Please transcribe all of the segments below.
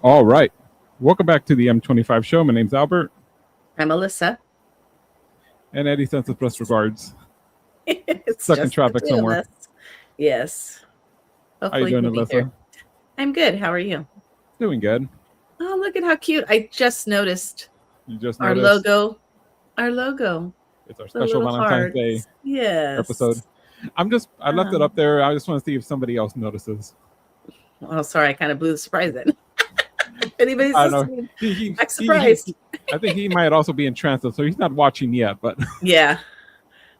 All right. Welcome back to the M25 Show. My name's Albert. I'm Alyssa. And Eddie sends his best regards. It's stuck in traffic somewhere. Yes. Hopefully how you doing, Alyssa? I'm good. How are you? Doing good. Oh, look at how cute. I just noticed. You just our noticed? logo. Our logo. It's our special Valentine's Day episode. I left it up there. I just want to see if somebody else notices. Oh, sorry. I kind of blew the surprise in. If anybody's listening, I'm surprised. I think he might also be in transit, so he's not watching yet. But yeah.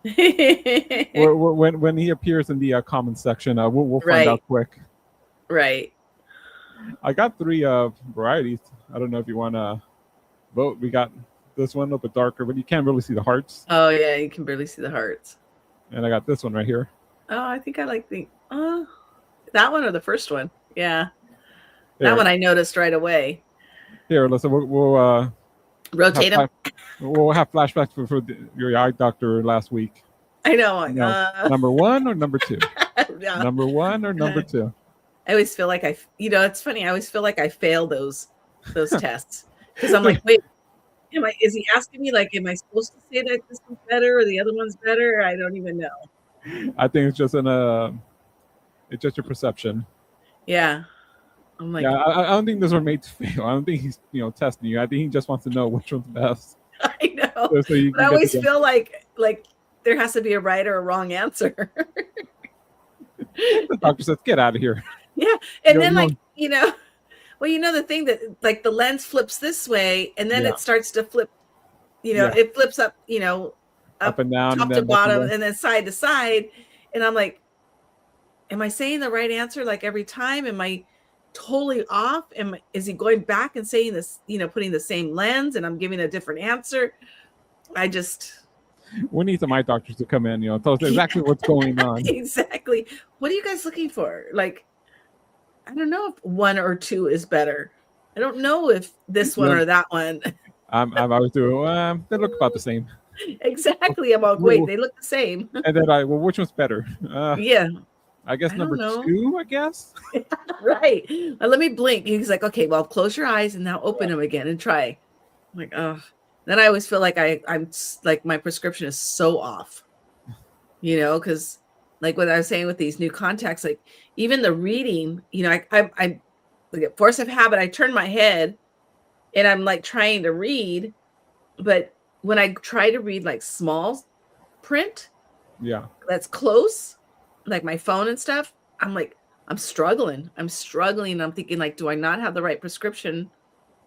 when he appears in the comments section, we'll find out quick. Right. I got 3 varieties. I don't know if you want to vote. We got this one a little bit darker, but you can't really see the hearts. Oh yeah, you can barely see the hearts. And I got this one right here. Oh, I think I like that one or the first one. Yeah. That one I noticed right away. Here, listen, we'll rotate them. We'll have flashbacks for your eye doctor last week. I know. Number 1 or number 2? Yeah. Number 1 or number 2? I always feel like it's funny. I always feel like I fail those tests because I'm like, wait, is he asking me like, am I supposed to say that this one's better or the other one's better? I don't even know. I think it's just it's just your perception. Yeah. I'm like, yeah, I don't think those are made to fail. I don't think he's testing you. I think he just wants to know which one's best. I know. But I always feel like there has to be a right or a wrong answer. The doctor says, "Get out of here." Yeah, and then the thing that like the lens flips this way, and then it starts to flip. It flips up. Up and down, top to bottom, and then side to side. And I'm like, am I saying the right answer like every time? Am I totally off? Is he going back and saying this, putting the same lens and I'm giving a different answer? We need some eye doctors to come in, tell us exactly what's going on. Exactly. What are you guys looking for? Like, I don't know if 1 or 2 is better. I don't know if this one or that one. I'm always doing, they look about the same. Exactly. I'm like, wait, they look the same. And then which one's better? Yeah. I guess number 2, I guess. Right. Let me blink. He's like, okay, well, close your eyes and now open them again and try. I'm like, oh. Then I always feel like I'm like my prescription is so off, because like what I was saying with these new contacts, like even the reading, I like force of habit, I turn my head and I'm like trying to read, but when I try to read like small print, that's close, like my phone and stuff, I'm like, I'm struggling. I'm thinking like, do I not have the right prescription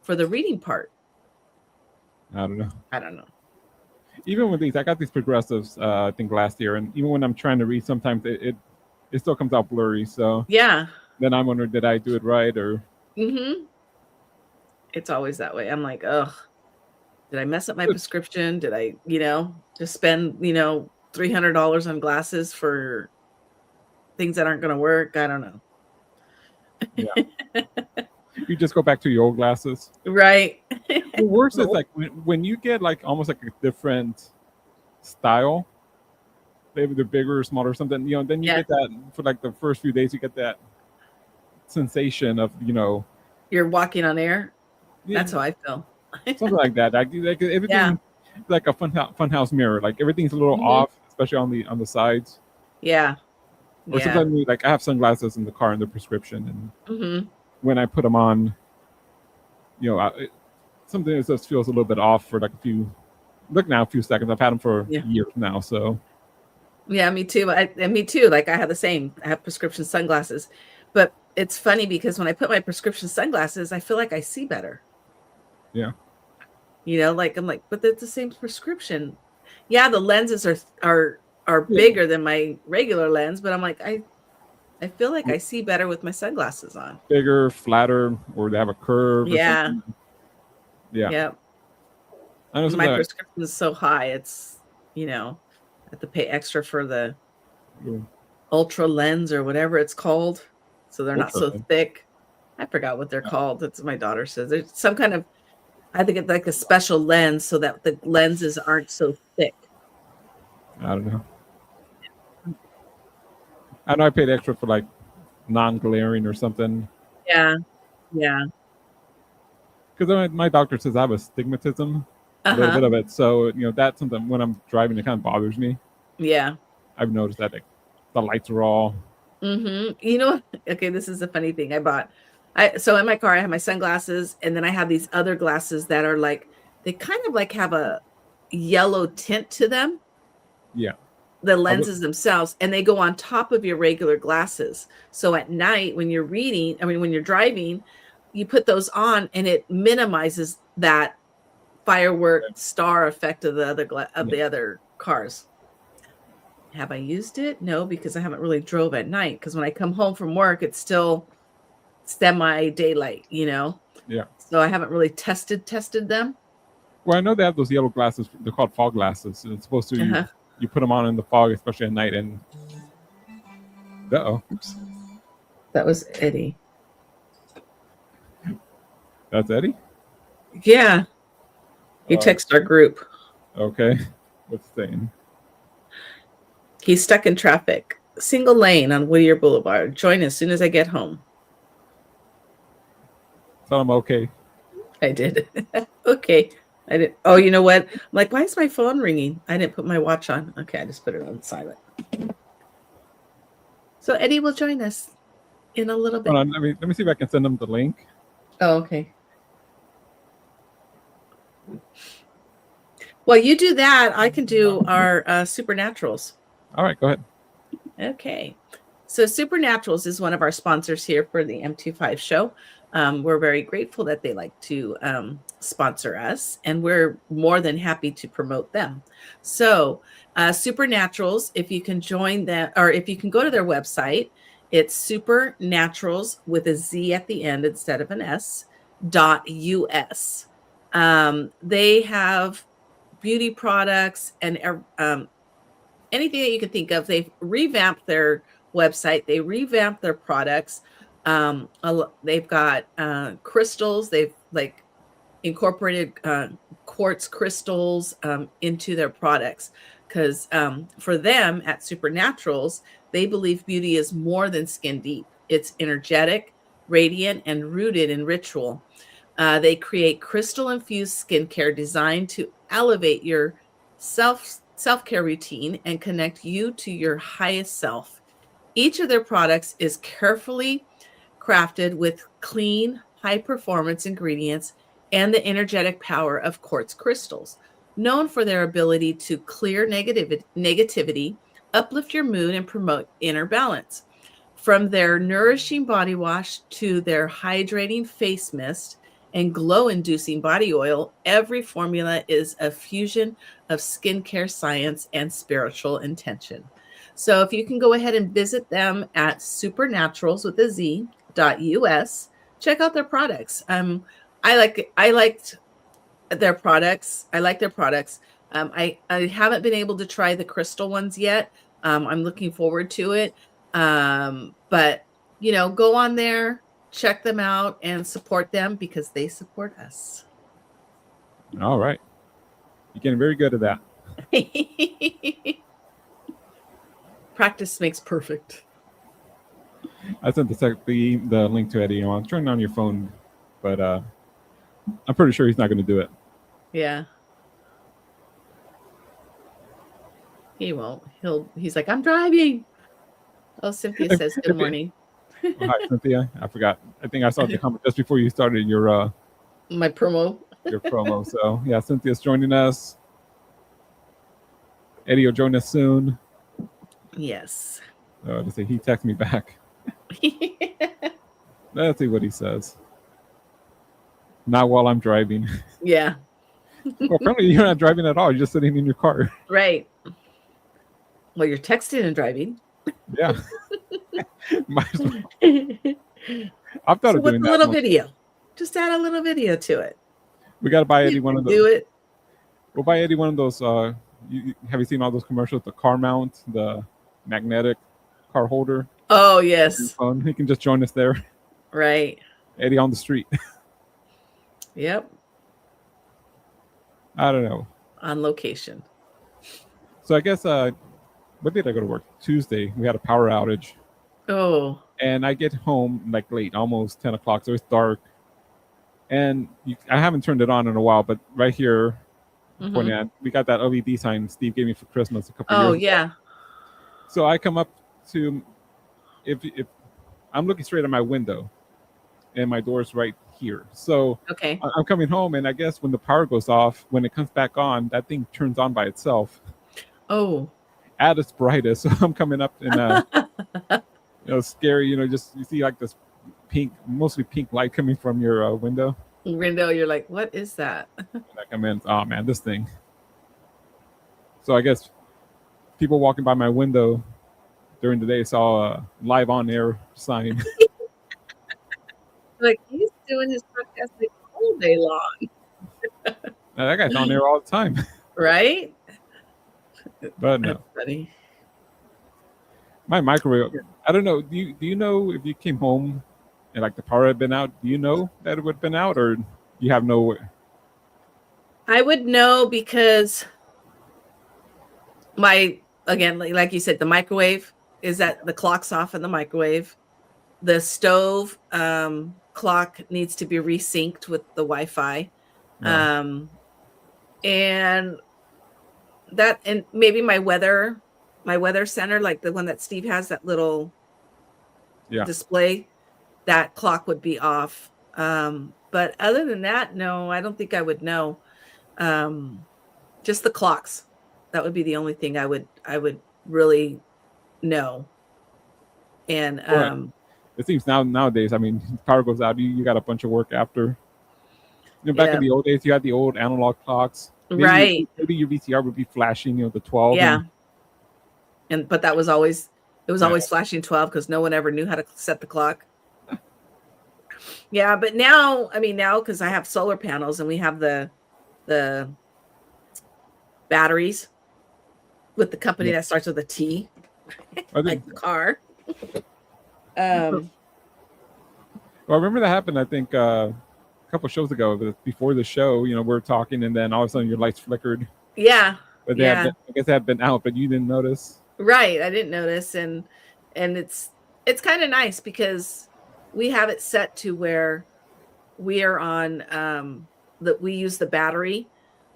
for the reading part? I don't know. Even with these, I got these progressives, I think last year, and even when I'm trying to read, sometimes it still comes out blurry. So yeah. Then I'm wondering, did I do it right or? Mm-hmm. It's always that way. I'm like, ugh, did I mess up my prescription? Did I, just spend, $300 on glasses for things that aren't going to work? I don't know. Yeah. You just go back to your old glasses. Right. The worst is like when you get like almost like a different style. Maybe they're bigger or smaller or something. Then you get that for like the first few days. You get that sensation of you're walking on air. That's how I feel. Something like that. Like everything, like a funhouse mirror. Like everything's a little off, especially on the sides. Yeah. Or sometimes like I have sunglasses in the car in the prescription, and when I put them on, something that just feels a little bit off for like a few seconds. I've had them for years now, so. Yeah, me too. Me too. Like I have the same. I have prescription sunglasses, but it's funny because when I put my prescription sunglasses, I feel like I see better. Yeah. Like I'm like, but that's the same prescription. Yeah, the lenses are bigger than my regular lens, but I'm like, I feel like I see better with my sunglasses on. Bigger, flatter, or they have a curve. Yeah. Or something. Yeah. I know my prescription is so high. It's I have to pay extra for the ultra lens or whatever it's called, so they're not so thick. I forgot what they're called. That's what my daughter says. There's some kind of, I think it's like a special lens so that the lenses aren't so thick. I don't know. I know I paid extra for like non-glaring or something. Yeah. Because my doctor says I have astigmatism, a little bit of it. So that's something when I'm driving, it kind of bothers me. Yeah. I've noticed that the lights are all. Okay, this is a funny thing. So in my car I have my sunglasses, and then I have these other glasses that are like, they kind of like have a yellow tint to them. Yeah. The lenses themselves, and they go on top of your regular glasses. So at night when you're when you're driving, you put those on and it minimizes that firework star effect of the other cars. Have I used it? No, because I haven't really drove at night, because when I come home from work, it's still semi daylight, Yeah. So I haven't really tested them. Well, I know they have those yellow glasses. They're called fog glasses. And it's supposed to you put them on in the fog, especially at night. And oops, that was Eddie. That's Eddie? Yeah. He texted our group. Okay. What's saying? He's stuck in traffic. Single lane on Whittier Boulevard. Join as soon as I get home. Tell him okay. I did. Okay. I did. Oh, you know what? I'm like, why is my phone ringing? I didn't put my watch on. Okay, I just put it on silent. So Eddie will join us in a little bit. Hold on, let me see if I can send him the link. Oh, okay. Well, you do that. I can do our Supernaturals. All right, go ahead. Okay. So Supernaturals is one of our sponsors here for the M25 Show. We're very grateful that they like to sponsor us, and we're more than happy to promote them. So Supernaturals, if you can join them, or if you can go to their website, it's Supernaturals with a Z at the end instead of an S .us. They have beauty products and anything that you can think of. They've revamped their website. They revamped their products. They've got crystals. They've like incorporated quartz crystals into their products, because for them at Supernaturals, they believe beauty is more than skin deep. It's energetic, radiant, and rooted in ritual. They create crystal-infused skincare designed to elevate your self-care routine and connect you to your highest self. Each of their products is carefully crafted with clean, high-performance ingredients and the energetic power of quartz crystals, known for their ability to clear negativity, uplift your mood, and promote inner balance. From their nourishing body wash to their hydrating face mist and glow-inducing body oil, every formula is a fusion of skincare science and spiritual intention. So if you can go ahead and visit them at Supernaturals with a Z.us, check out their products. I liked their products. I like their products. I haven't been able to try the crystal ones yet. I'm looking forward to it. But go on there, check them out, and support them because they support us. All right. You're getting very good at that. Practice makes perfect. I sent the link to Eddie. I'm turning on your phone, but I'm pretty sure he's not going to do it. Yeah. He won't. He's like, I'm driving. Oh, Cynthia says good morning. Hi, Cynthia. I forgot. I think I saw the comment just before you started your my promo. Your promo. So yeah, Cynthia's joining us. Eddie will join us soon. Yes. To say he texted me back. Let's see what he says. Not while I'm driving. Yeah. Well, apparently you're not driving at all. You're just sitting in your car. Right. Well, you're texting and driving. Yeah. Might as well. I've thought of doing that. A little video. Just add a little video to it. We got to buy Eddie one of those. Do it. We'll buy Eddie one of those. Have you seen all those commercials? The car mount, the magnetic car holder. Oh, yes. He can just join us there. Right. Eddie on the street. Yep. I don't know. On location. So I guess, what did I go to work? Tuesday. We had a power outage. Oh. And I get home like late, almost 10 o'clock. So it's dark. And I haven't turned it on in a while, but right here, we got that LED sign Steve gave me for Christmas a couple years ago. Oh, yeah. So I come up to, if I'm looking straight at my window and my door's right here. So okay. I'm coming home, and I guess when the power goes off, when it comes back on, that thing turns on by itself. Oh. At its brightest. So I'm coming up and scary, just you see like this mostly pink light coming from your window. You're like, what is that? I come in, oh man, this thing. So I guess people walking by my window during the day saw a live on air sign. Like, he's doing his podcast like all day long. Now, that guy's on air all the time. Right? But no. That's funny. My microwave, I don't know. Do you know if you came home and like the power had been out? Do you know that it would have been out, or you have no? I would know because again, like you said, the microwave is that the clock's off in the microwave. The stove clock needs to be resynced with the Wi-Fi. Yeah. And maybe my weather center, like the one that Steve has, that little display, that clock would be off. But other than that, no, I don't think I would know. Just the clocks. That would be the only thing I would really know. And it seems nowadays, I mean, power goes out, you got a bunch of work after. Back in the old days, you had the old analog clocks. Maybe your VCR would be flashing, the 12. Yeah. But that was always always flashing 12 because no one ever knew how to set the clock. Yeah, but now because I have solar panels and we have the batteries with the company that starts with a T, like the car. Well, I remember that happened, I think, a couple shows ago. Before the show, we're talking, and then all of a sudden your lights flickered. Yeah. But I guess they had been out, but you didn't notice. Right. I didn't notice. And it's kind of nice because we have it set to where we are on that we use the battery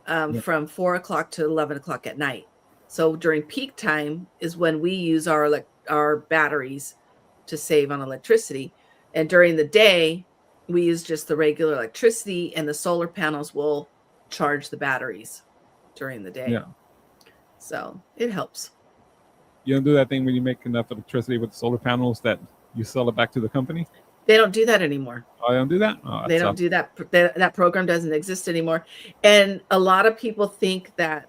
from 4 o'clock to 11 o'clock at night. So during peak time is when we use our batteries to save on electricity. And during the day, we use just the regular electricity, and the solar panels will charge the batteries during the day. Yeah. So it helps. You don't do that thing when you make enough electricity with solar panels that you sell it back to the company? They don't do that anymore. Oh, they don't do that? Oh, they don't do that. That program doesn't exist anymore. And a lot of people think that,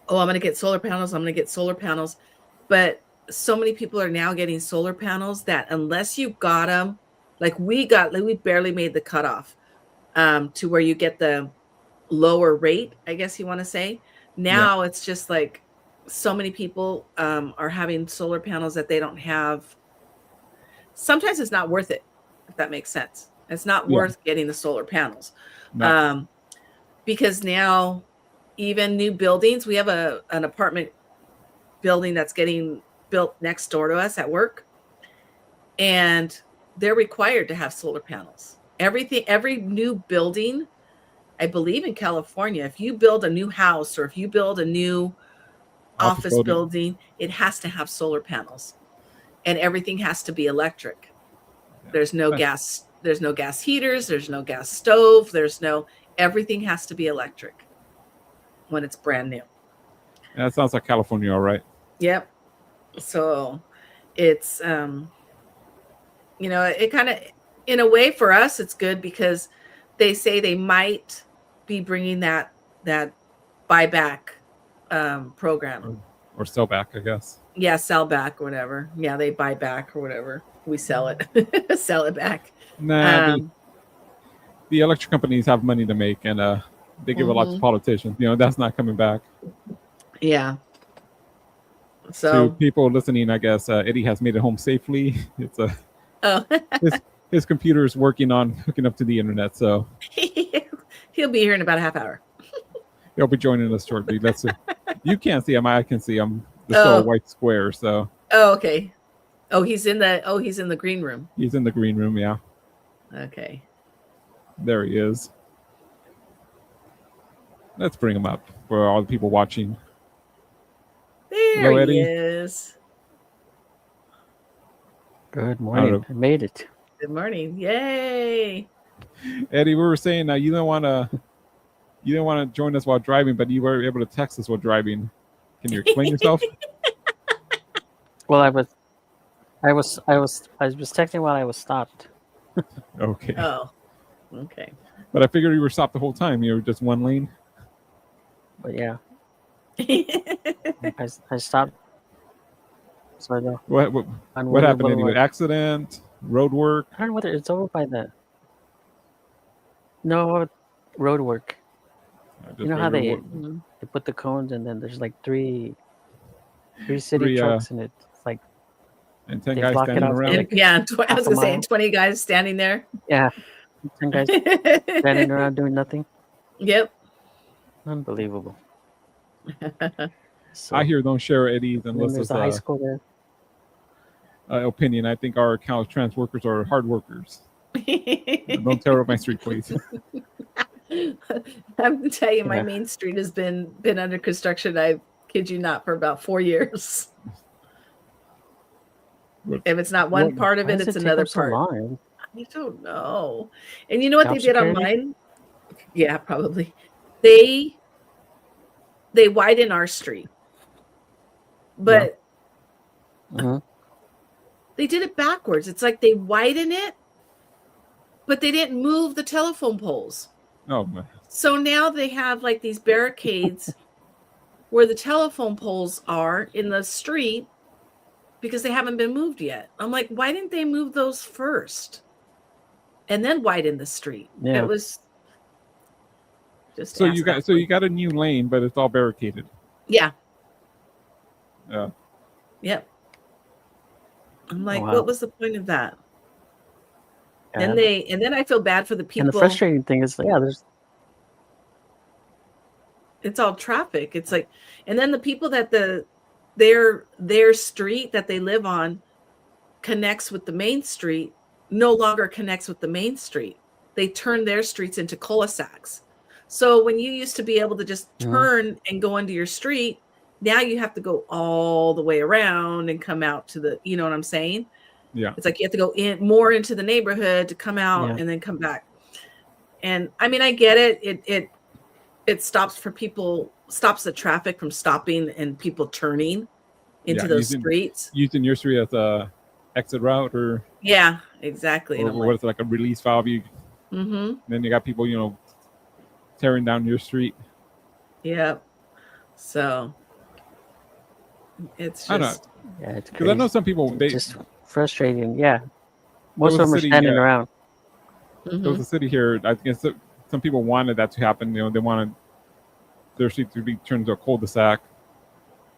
I'm going to get solar panels. But so many people are now getting solar panels that unless you got them, we barely made the cutoff to where you get the lower rate, I guess you want to say. Now it's just like so many people are having solar panels that they don't have. Sometimes it's not worth it, if that makes sense. It's not worth getting the solar panels because now even new buildings. We have an apartment building that's getting built next door to us at work, and they're required to have solar panels. Every new building, I believe in California, if you build a new house or if you build a new office building, it has to have solar panels, and everything has to be electric. Yeah. There's no gas heaters, there's no gas stove, everything has to be electric when it's brand new. Yeah, that sounds like California, all right. Yep. So it's it kind of, in a way, for us it's good, because they say they might be bringing that buyback program or sell back, I guess. Yeah, sell back or whatever. Yeah, they buy back or whatever. We sell it. Sell it back. Nah, the electric companies have money to make, and they give a lot to politicians. That's not coming back. Yeah. So to people listening, I guess Eddie has made it home safely. It's his computer is working on hooking up to the internet, so he'll be here in about a half hour. He'll be joining us shortly. You can't see him. I can see him. The little white square. So. Oh, okay. He's in the green room. He's in the green room. Yeah. Okay. There he is. Let's bring him up for all the people watching. There he is. Good morning. I made it. Good morning. Yay. Eddie, we were saying you didn't want to join us while driving, but you were able to text us while driving. Can you explain yourself? Well, I was texting while I was stopped. Okay. Oh. Okay. But I figured you were stopped the whole time. You were just one lane. But yeah. I stopped. So I know. What happened? Any accident? Road work? I don't know whether it's over by the. No, road work. You know how they put the cones, and then there's like three city trucks in it. It's like, and 10 guys standing around. Yeah, I was gonna say 20 guys standing there. Yeah, 10 guys standing around doing nothing. Yep. Unbelievable. So, I hear don't share Eddie's unless there's a high school there. Opinion. I think our trans workers are hard workers. Don't tear up my street, please. I'm gonna tell you, my main street has been under construction. I kid you not, for about 4 years. If it's not one part of it, it's another part. So I don't know. And you know what they did on mine? Yeah, probably. They widen our street, but they did it backwards. It's like they widen it, but they didn't move the telephone poles. Oh man. So now they have like these barricades where the telephone poles are in the street because they haven't been moved yet. I'm like, why didn't they move those first and then widen the street? Yeah. It was just so you got a new lane, but it's all barricaded. Yeah. Yeah. Yep. I'm like, what was the point of that? Yeah. And then I feel bad for the people. And the frustrating thing is, it's all traffic. It's like, and then the people that their street that they live on connects with the main street no longer connects with the main street. They turn their streets into cul-de-sacs. So when you used to be able to just turn and go into your street, now you have to go all the way around and come out to the, you know what I'm saying? Yeah. It's like you have to go in more into the neighborhood to come out and then come back. And I mean, I get it. It stops the traffic from stopping and people turning into those streets. Using your street as a exit route or. Yeah, exactly. Or what is it, like a release valve? Then you got people, tearing down your street. Yep. So it's just. It's because I know some people just frustrating. Yeah, most of them are standing around. There was a city here. I guess some people wanted that to happen. They wanted their street to be turned into a cul-de-sac.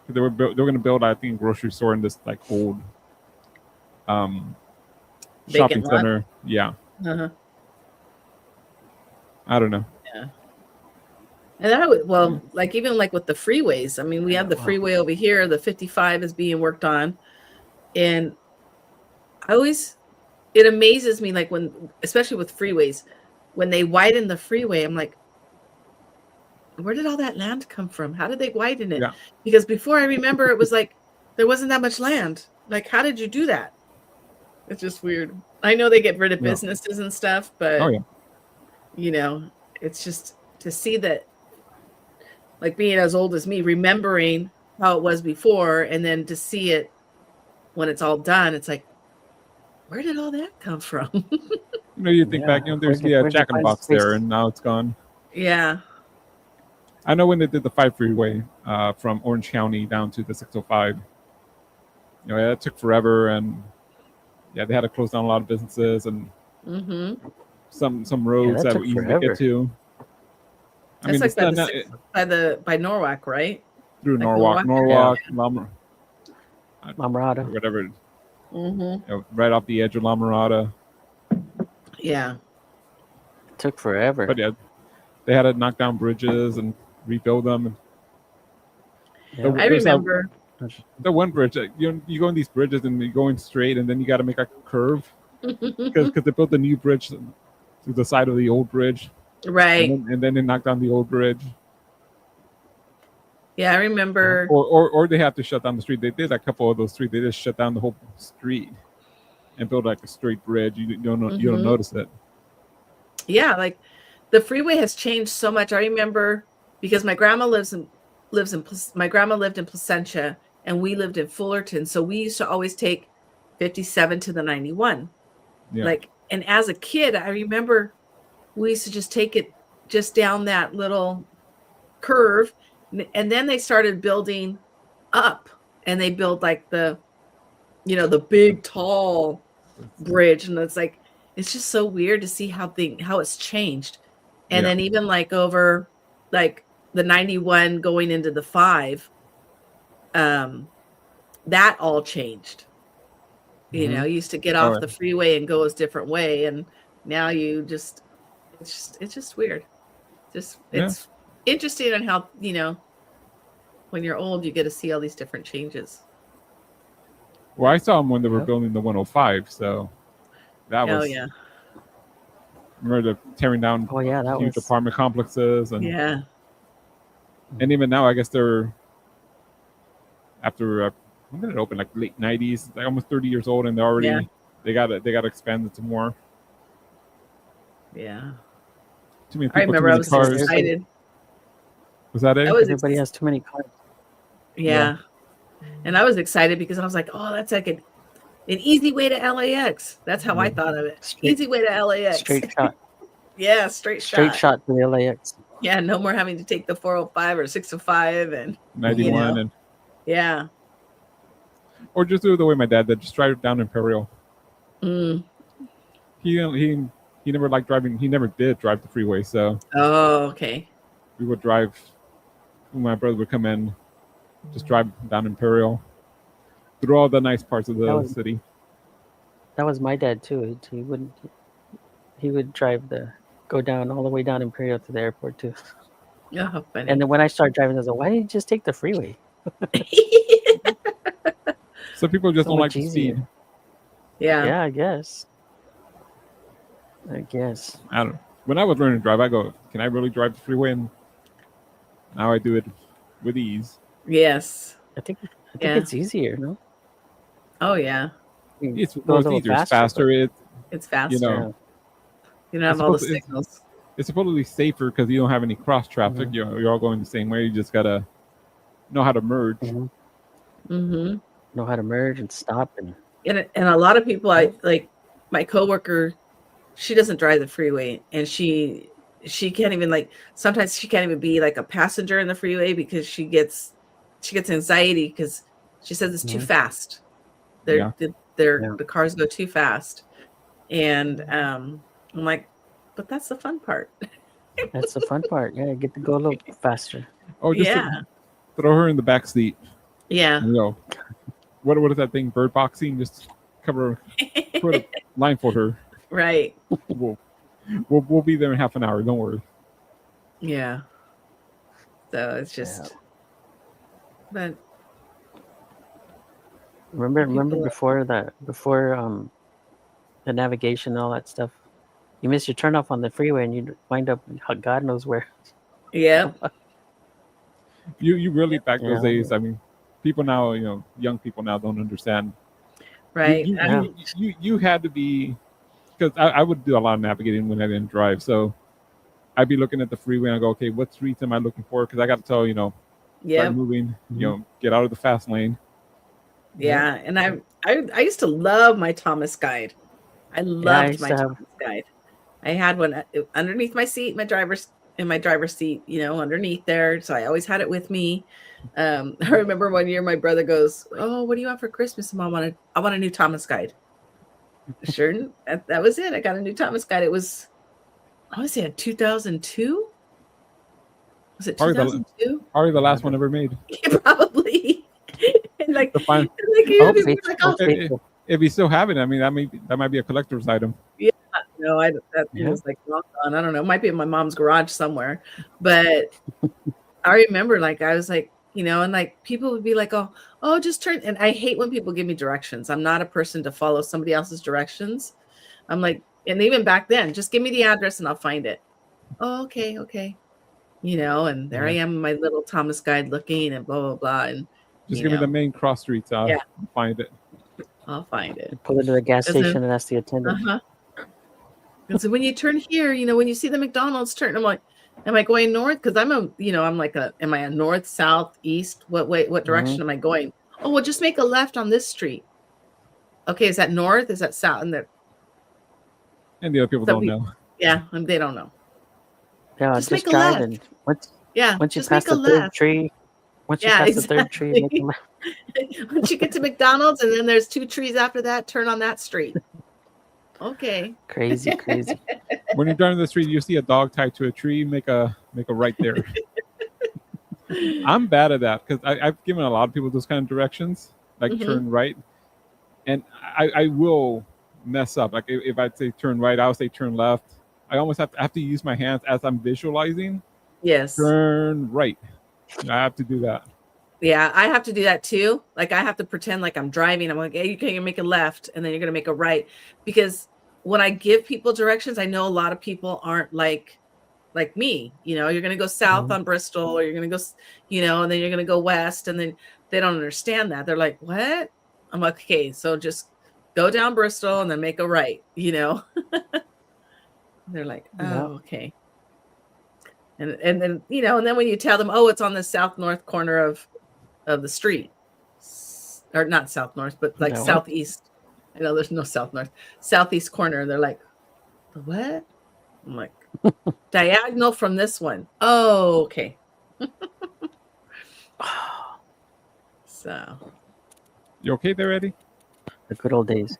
They were going to build, I think, a grocery store in this like old shopping center. Yeah. I don't know. Yeah. And I would, well, like even like with the freeways. I mean, we have the freeway over here. The 55 is being worked on, and it amazes me, like when, especially with freeways, when they widen the freeway, I'm like, where did all that land come from? How did they widen it? Yeah. Because before, I remember it was like there wasn't that much land. Like, how did you do that? It's just weird. I know they get rid of businesses and stuff, but it's just to see that, like being as old as me, remembering how it was before, and then to see it when it's all done, it's like, where did all that come from? You think back, there's Jack in the Box there, and now it's gone. Yeah. I know when they did the 5 freeway from Orange County down to the 605, that took forever, and they had to close down a lot of businesses and some roads that were easy to get to. I mean, it's like by Norwalk, right? Through like Norwalk, Lamarada, whatever. Right off the edge of Lamarada. Yeah. It took forever. But they had to knock down bridges and rebuild them. I remember the one bridge. You go in these bridges and you're going straight, and then you got to make a curve because they built a new bridge to the side of the old bridge. Right. And then they knocked down the old bridge. Yeah, I remember. Or they have to shut down the street. They did a couple of those streets. They just shut down the whole street and build like a straight bridge. You don't notice it. Yeah, like the freeway has changed so much. I remember because my grandma my grandma lived in Placentia and we lived in Fullerton, so we used to always take 57 to the 91. Yeah. Like, and as a kid, I remember we used to just take it just down that little curve, and then they started building up, and they built like the big tall bridge, and it's like, it's just so weird to see how it's changed. And then even like over like the 91 going into the 5, that all changed. You used to get off the freeway and go a different way, and now it's just weird. It's interesting on how, when you're old, you get to see all these different changes. Well, I saw them when they were building the 105, so that was. Oh yeah. Remember the tearing down huge apartment complexes and and even now I guess they're after when did it open, like late 90s, like almost 30 years old, and they're already they got to expand it to more. Yeah. Too many people, I remember I was excited. Was that it? Everybody has too many cars. Yeah. And I was excited because I was like, oh, that's like an easy way to LAX. That's how I thought of it. Easy way to LAX. Straight shot. Yeah, straight shot. Straight shot to the LAX. Yeah, no more having to take the 405 or 605 and 91 and yeah. Or just do it the way my dad did. Just drive down Imperial. He never liked driving. He never did drive the freeway. So. Oh, okay. We would drive. My brother would come in, just drive down Imperial, through all the nice parts of the city. That was my dad too. He would go down all the way down Imperial to the airport too. Oh, funny. And then when I started driving, I was like, why didn't you just take the freeway? Some people just don't like the speed. Yeah. Yeah, I guess. I don't know. When I was learning to drive, I go, can I really drive the freeway? And now I do it with ease. Yes. I think it's easier, no? Oh yeah. It's easier. It's faster. It's faster. You don't have all the signals. It's supposedly safer because you don't have any cross traffic. You're all going the same way. You just gotta know how to merge. Know how to merge and stop and a lot of people, I like my coworker, she doesn't drive the freeway, and she can't even sometimes she can't even be like a passenger in the freeway because she gets anxiety because she says it's too fast. The cars go too fast, and I'm like, but that's the fun part. That's the fun part. Yeah, get to go a little faster. Oh, just throw her in the back seat. Yeah. What is that thing? Bird boxing? Just put a blindfold her. Right. We'll be there in half an hour. Don't worry. Yeah. So it's just, but remember before the navigation and all that stuff, you miss your turnoff on the freeway and you wind up God knows where. yeah. You really back those Yeah. days. I mean, people now, young people now don't understand. Right. You had to be, because I would do a lot of navigating when I didn't drive. So I'd be looking at the freeway and I go, okay, what streets am I looking for? Because I got to tell, start moving, get out of the fast lane. Yeah. And I used to love my Thomas guide. I loved my Thomas guide. I had one underneath my seat, my driver's seat, underneath there. So I always had it with me. I remember one year my brother goes, "Oh, what do you want for Christmas?" And I want a new Thomas guide. Sure, that was it. I got a new Thomas guide. It was, I want to say 2002. Was it 2002? Probably the last one ever made. Yeah, probably. And like, if you still have it, I mean, that might be a collector's item. Yeah, no, that was like long gone. I don't know. It might be in my mom's garage somewhere. But I remember, like, I was like, and like people would be like, oh, just turn. And I hate when people give me directions. I'm not a person to follow somebody else's directions. I'm like, and even back then, just give me the address and I'll find it. Oh, okay. And there I am, my little Thomas guide looking and blah, blah, blah. And just give me the main cross streets. I'll find it. I'll find it. Pull into the gas station and ask the attendant. And so when you turn here, when you see the McDonald's turn, I'm like, am I going north? Because am I a north, south, east? What direction am I going? Oh, well, just make a left on this street. Okay, is that north? Is that south? And the other people don't know. Yeah, they don't know. Yeah, just make a left. And once you pass the third tree, the third tree, make a left. Once you get to McDonald's and then there's 2 trees after that, turn on that street. Okay. Crazy. When you're driving the street, you see a dog tied to a tree, make a right there. I'm bad at that because I've given a lot of people those kind of directions, like turn right, and I will mess up. Like if I say turn right, I'll say turn left. I almost have to use my hands as I'm visualizing. Yes. Turn right. I have to do that. Yeah, I have to do that too. Like I have to pretend like I'm driving. I'm like, hey, you can make a left and then you're going to make a right. Because when I give people directions, I know a lot of people aren't like me. You're going to go south on Bristol or you're going to go, and then you're going to go west. And then they don't understand that. They're like, what? I'm like, okay, so just go down Bristol and then make a right, They're like, oh, okay. And then, and then when you tell them, oh, it's on the south-north corner of the street, or not south-north, but like southeast. I know there's no south-north, southeast corner. They're like, what? I'm like, diagonal from this one. Oh, okay. So. You okay there, Eddie? The good old days.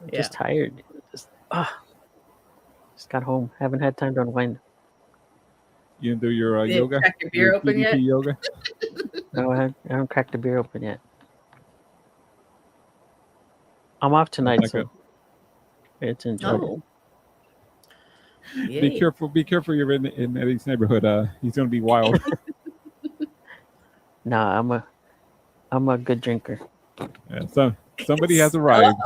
I'm just tired. Just got home. Haven't had time to unwind. You didn't do your yoga? Crack your beer open yet? Yoga? No, I haven't cracked the beer open yet. I'm off tonight, so it's enjoyable. Oh. Be careful. You're in Eddie's neighborhood. He's gonna be wild. Nah, I'm a good drinker. Yeah, so somebody has arrived.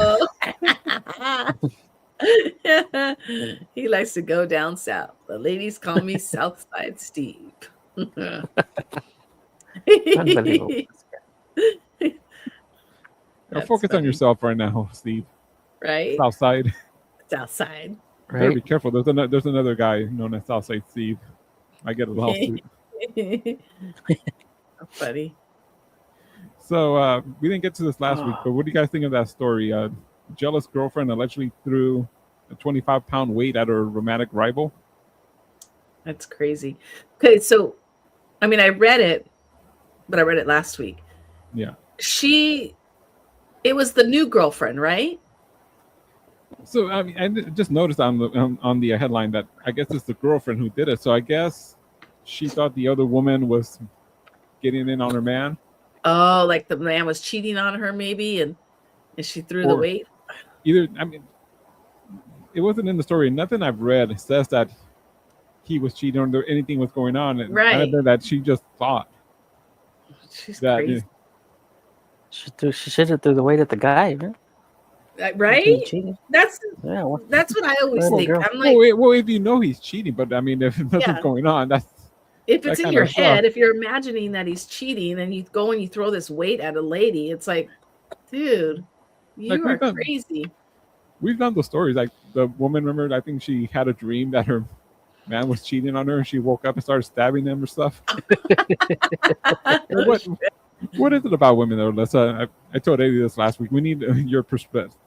He likes to go down south. The ladies call me Southside Steve. Unbelievable. Focus on yourself right now, Steve. Right? Southside. Southside. Right? Better be careful. There's another guy known as Southside Steve. I get a lawsuit. Funny. So we didn't get to this last week, but what do you guys think of that story? Jealous girlfriend allegedly threw a 25-pound weight at her romantic rival. That's crazy. Okay, so I mean, I read it, but I read it last week. Yeah. It was the new girlfriend, right? So I mean, I just noticed on the headline that I guess it's the girlfriend who did it. So I guess she thought the other woman was getting in on her man. Oh, like the man was cheating on her, maybe, and she threw the weight. Either, I mean, it wasn't in the story. Nothing I've read says that he was cheating or there anything was going on, and Right. that she just thought She's that. crazy. She should have threw the weight at the guy, right? Right? Cheating. That's Yeah. that's what I always Well, think. girl. I'm like, well, if you know he's cheating, but I mean, if nothing's Yeah. going on, that's if that it's in kinda your sucks. head, if you're imagining that he's cheating and you go and you throw this weight at a lady, it's like, dude, you Like, are crazy. We've done those stories. Like the woman, remember? I think she had a dream that her man was cheating on her, and she woke up and started stabbing him or stuff. What is it about women, though, Alyssa? I told Eddie this last week. We need your perspective.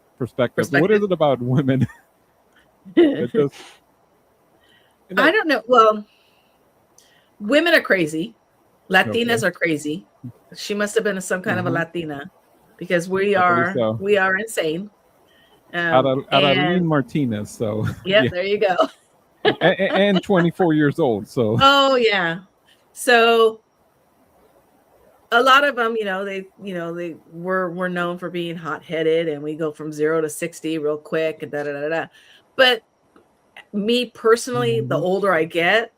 What is it about women? That just, I don't know. Well, women are crazy. Latinas are crazy. She must have been some kind of a Latina, because we are insane. Adeline Martinez. So yeah, there you go. and 24 years old. So oh yeah, so a lot of them, they were known for being hot-headed, and we go from 0 to 60 real quick, and da da da da. But me personally, the older I get,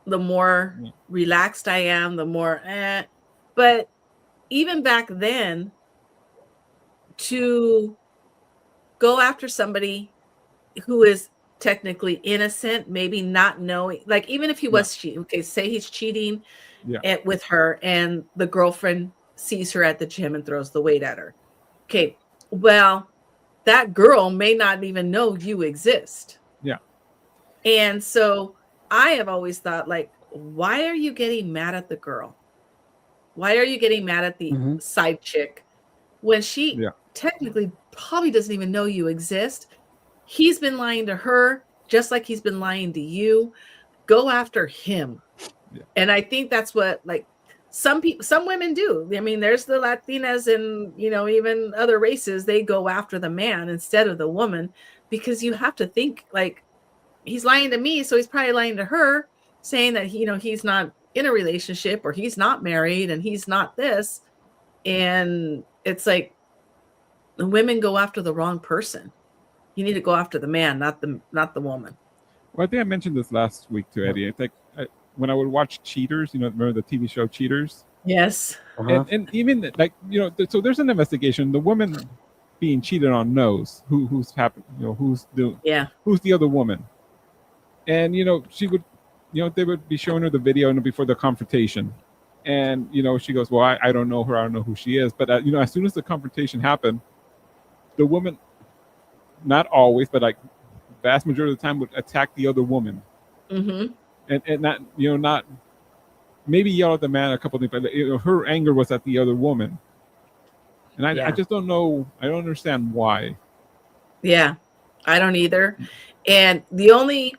the more relaxed I am, the more But even back then, to go after somebody who is technically innocent, maybe not knowing, like even if he was cheating, okay, say he's cheating with her and the girlfriend sees her at the gym and throws the weight at her. Okay, well, that girl may not even know you exist. Yeah. And so I have always thought, like, why are you getting mad at the girl? Why are you getting mad at the side chick when she technically probably doesn't even know you exist? He's been lying to her just like he's been lying to you. Go after him. Yeah. And I think that's what, like, some women do. I mean, there's the Latinas and, even other races, they go after the man instead of the woman, because you have to think, like, he's lying to me, so he's probably lying to her, saying that he's not in a relationship, or he's not married, and he's not this. And it's like, the women go after the wrong person. You need to go after the man, not the woman. Well, I think I mentioned this last week to Eddie. It's like when I would watch Cheaters, remember the TV show Cheaters? Yes. And even like, so there's an investigation. The woman being cheated on knows who's happened, who's the other woman. And, she would, they would be showing her the video before the confrontation. And, she goes, well, I don't know her. I don't know who she is. But, as soon as the confrontation happened, the woman, not always, but like vast majority of the time, would attack the other woman. Mm-hmm. And not, not maybe yell at the man a couple of things, but her anger was at the other woman. And I just don't know. I don't understand why. Yeah, I don't either. And the only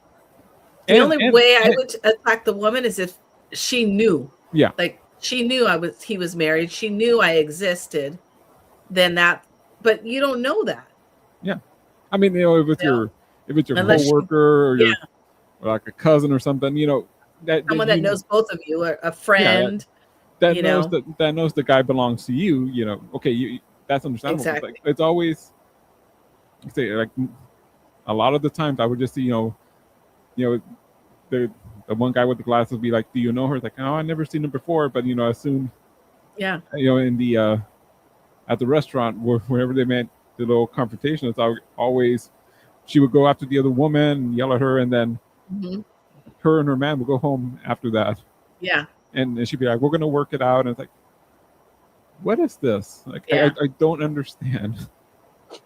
way I would attack the woman is if she knew. Yeah. Like, she knew he was married. She knew I existed. Then that, but you don't know that. Yeah. I mean, if it's your coworker or your, or like a cousin or something, someone that knows both of you, or a friend that knows the guy belongs to you, okay, that's understandable. Exactly. It's always, like a lot of the times I would just see, the one guy with the glasses be like, do you know her? It's like, oh, I've never seen her before, but as soon in the at the restaurant wherever they met the little confrontation, it's always she would go after the other woman and yell at her, and then her and her man would go home after that. Yeah. And she'd be like, we're going to work it out. And it's like, what is this? Like, I don't understand.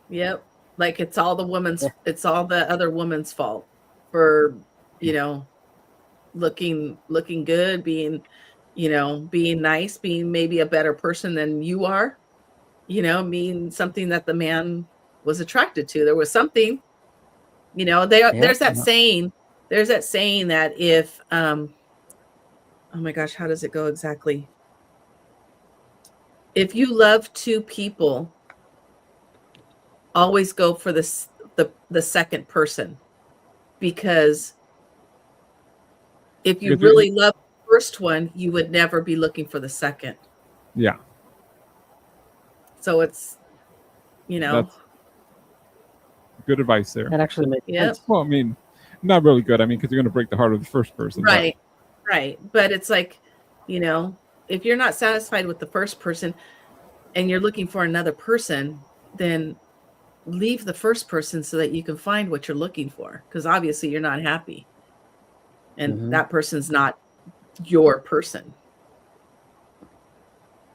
Yep. Like, it's all the other woman's fault for, looking good, being nice, being maybe a better person than you are, being something that the man was attracted to. There was something, there's that saying. There's that saying that if, oh my gosh, how does it go exactly? If you love two people, always go for the second person, because if you really love the first one, you would never be looking for the second. Yeah. So it's, That's good advice there. That actually makes sense. Well, I mean, not really good. I mean, because you're going to break the heart of the first person. Right. Right. But it's like, if you're not satisfied with the first person and you're looking for another person, then leave the first person so that you can find what you're looking for. Because obviously you're not happy. And that person's not your person.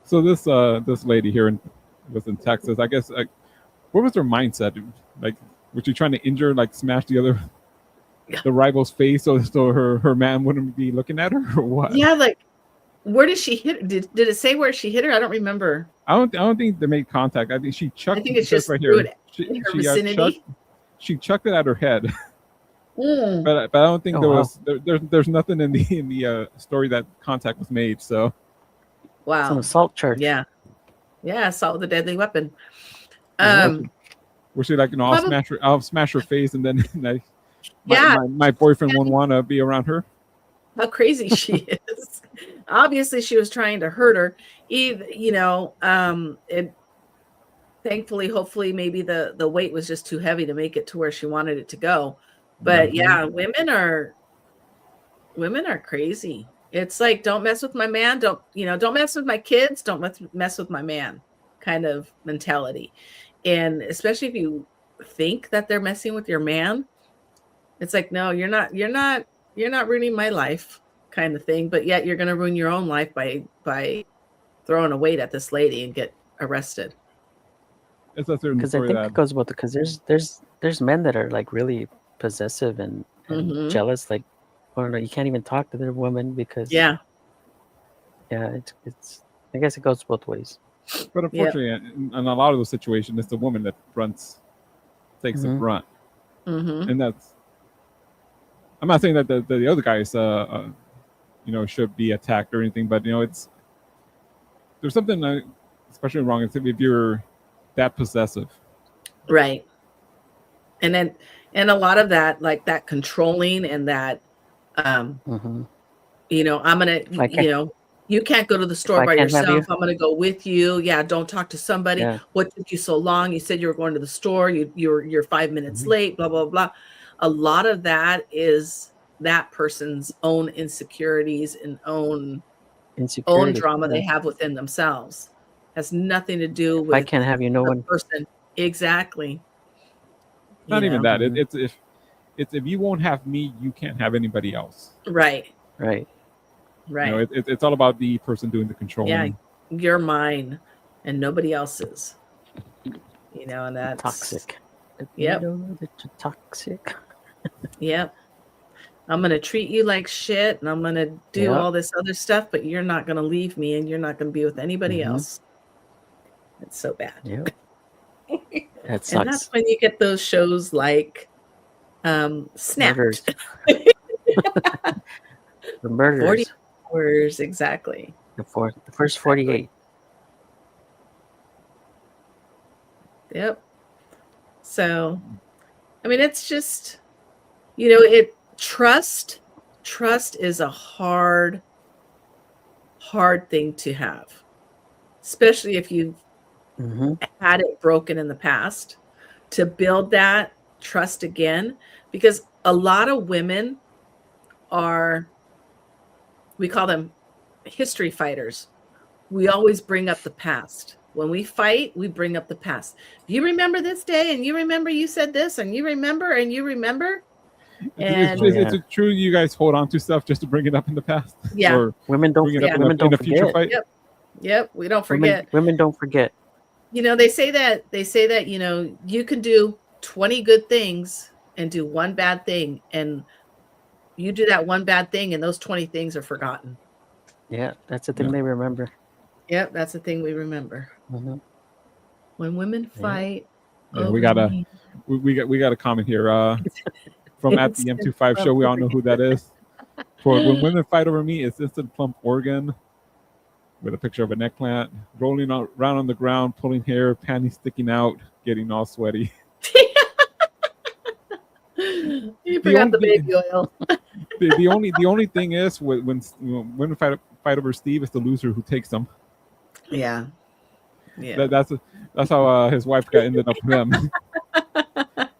So this lady here was in Texas. I guess, what was her mindset? Like, was she trying to injure, like smash the rival's face so her man wouldn't be looking at her, or what? Yeah, like, where did she hit? Did it say where she hit her? I don't remember. I don't think they made contact. I think she chucked. I think it's just right here. In her vicinity. She chucked it at her head. But I don't think there's nothing in the story that contact was made. So wow, it's an assault charge. Yeah, assault with a deadly weapon. Was she like, I'll smash her face, and then my boyfriend won't want to be around her. How crazy she is. Obviously, she was trying to hurt her. Thankfully, hopefully, maybe the weight was just too heavy to make it to where she wanted it to go. But women are crazy. It's like, don't mess with my man. Don't mess with my kids. Don't mess with my man kind of mentality. And especially if you think that they're messing with your man, it's like, no, you're not ruining my life kind of thing. But yet you're going to ruin your own life by throwing a weight at this lady and get arrested. Because I think it goes both, because there's men that are like really possessive and jealous, like, or no, you can't even talk to their woman because it's I guess it goes both ways. But unfortunately, in a lot of those situations, it's the woman that takes the brunt, and that's. I'm not saying that the other guys, should be attacked or anything, but there's something especially wrong if you're that possessive, right? And a lot of that, like that controlling and that, I'm gonna, you can't go to the store by yourself. I'm gonna go with you. Yeah, don't talk to somebody. Yeah. What took you so long? You said you were going to the store. You're 5 minutes late. Blah blah blah. A lot of that is that person's own insecurities and own drama they have within themselves. Has nothing to do with. I can't have no one person. Exactly. Not even that. It's if you won't have me, you can't have anybody else. Right. It's all about the person doing the controlling. Yeah, you're mine, and nobody else's. And that's toxic. Yep. Toxic. Yep. I'm gonna treat you like shit, and I'm gonna do all this other stuff, but you're not gonna leave me, and you're not gonna be with anybody else. It's so bad. Yep. That sucks. And that's when you get those shows like Snapped. The murders. 40 hours, exactly. The first 48. Yep. So, I mean, it's just, trust is a hard thing to have, especially if you've had it broken in the past, to build that trust again, because a lot of women we call them history fighters. We always bring up the past. When we fight, we bring up the past. You remember this day, and you remember you said this, and you remember, and you remember. And it's true you guys hold on to stuff just to bring it up in the past. Yeah. Or women don't bring it up women don't in a future forget. fight. Yep. We don't forget. Women don't forget. They say that you can do 20 good things and do one bad thing, and you do that one bad thing, and those 20 things are forgotten. Yeah, that's the thing they remember. Yep, that's the thing we remember. When women fight. Yeah, we got a comment here from at the M25 Show. We all know who that is. For when women fight over me, it's instant plump organ with a picture of an eggplant rolling around on the ground, pulling hair, panties sticking out, getting all sweaty. You forgot the baby oil. the only thing is when women fight over Steve, it's the loser who takes them. Yeah. That's how his wife ended up with him.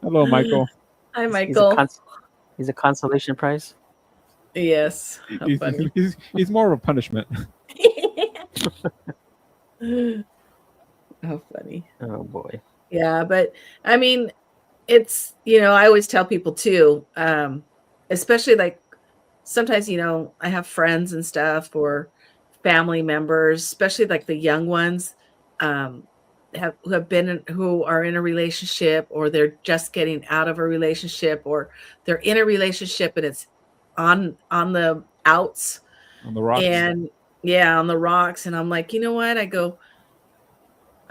Hello, Michael. Hi, Michael. He's a consolation prize. Yes. How funny. He's more of a punishment. How funny. Oh boy. Yeah, but I mean, it's, I always tell people too, especially like sometimes, I have friends and stuff or family members, especially like the young ones, who are in a relationship, or they're just getting out of a relationship, or they're in a relationship and it's on the outs, On the rocks. and on the rocks. And I'm like, you know what? I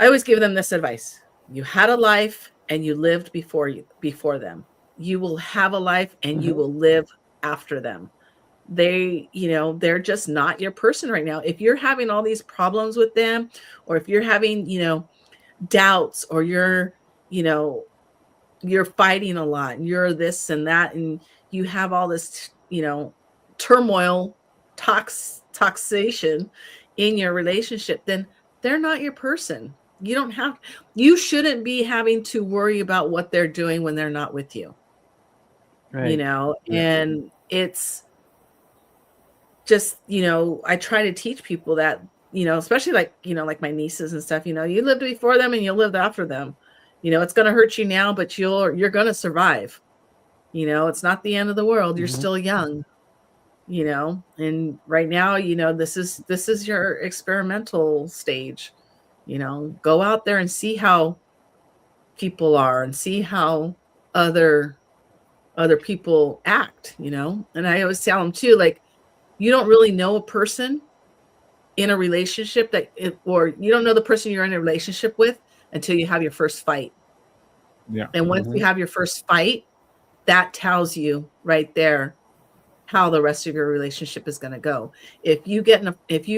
always give them this advice. You had a life and you lived before them. You will have a life and you will live after them. They're just not your person right now. If you're having all these problems with them, or if you're having, doubts, or you're fighting a lot, and you're this and that, and you have all this, turmoil, toxation in your relationship, then they're not your person. You shouldn't be having to worry about what they're doing when they're not with you. Right. And it's just, I try to teach people that, especially like my nieces and stuff, you lived before them and you lived after them. It's going to hurt you now, but you're going to survive. It's not the end of the world. You're still young, and right now, this is your experimental stage. Go out there and see how people are, and see how other people act, and I always tell them too, like, you don't really know a person in a relationship or you don't know the person you're in a relationship with until you have your first fight. Yeah. And once you have your first fight, that tells you right there how the rest of your relationship is going to go. If you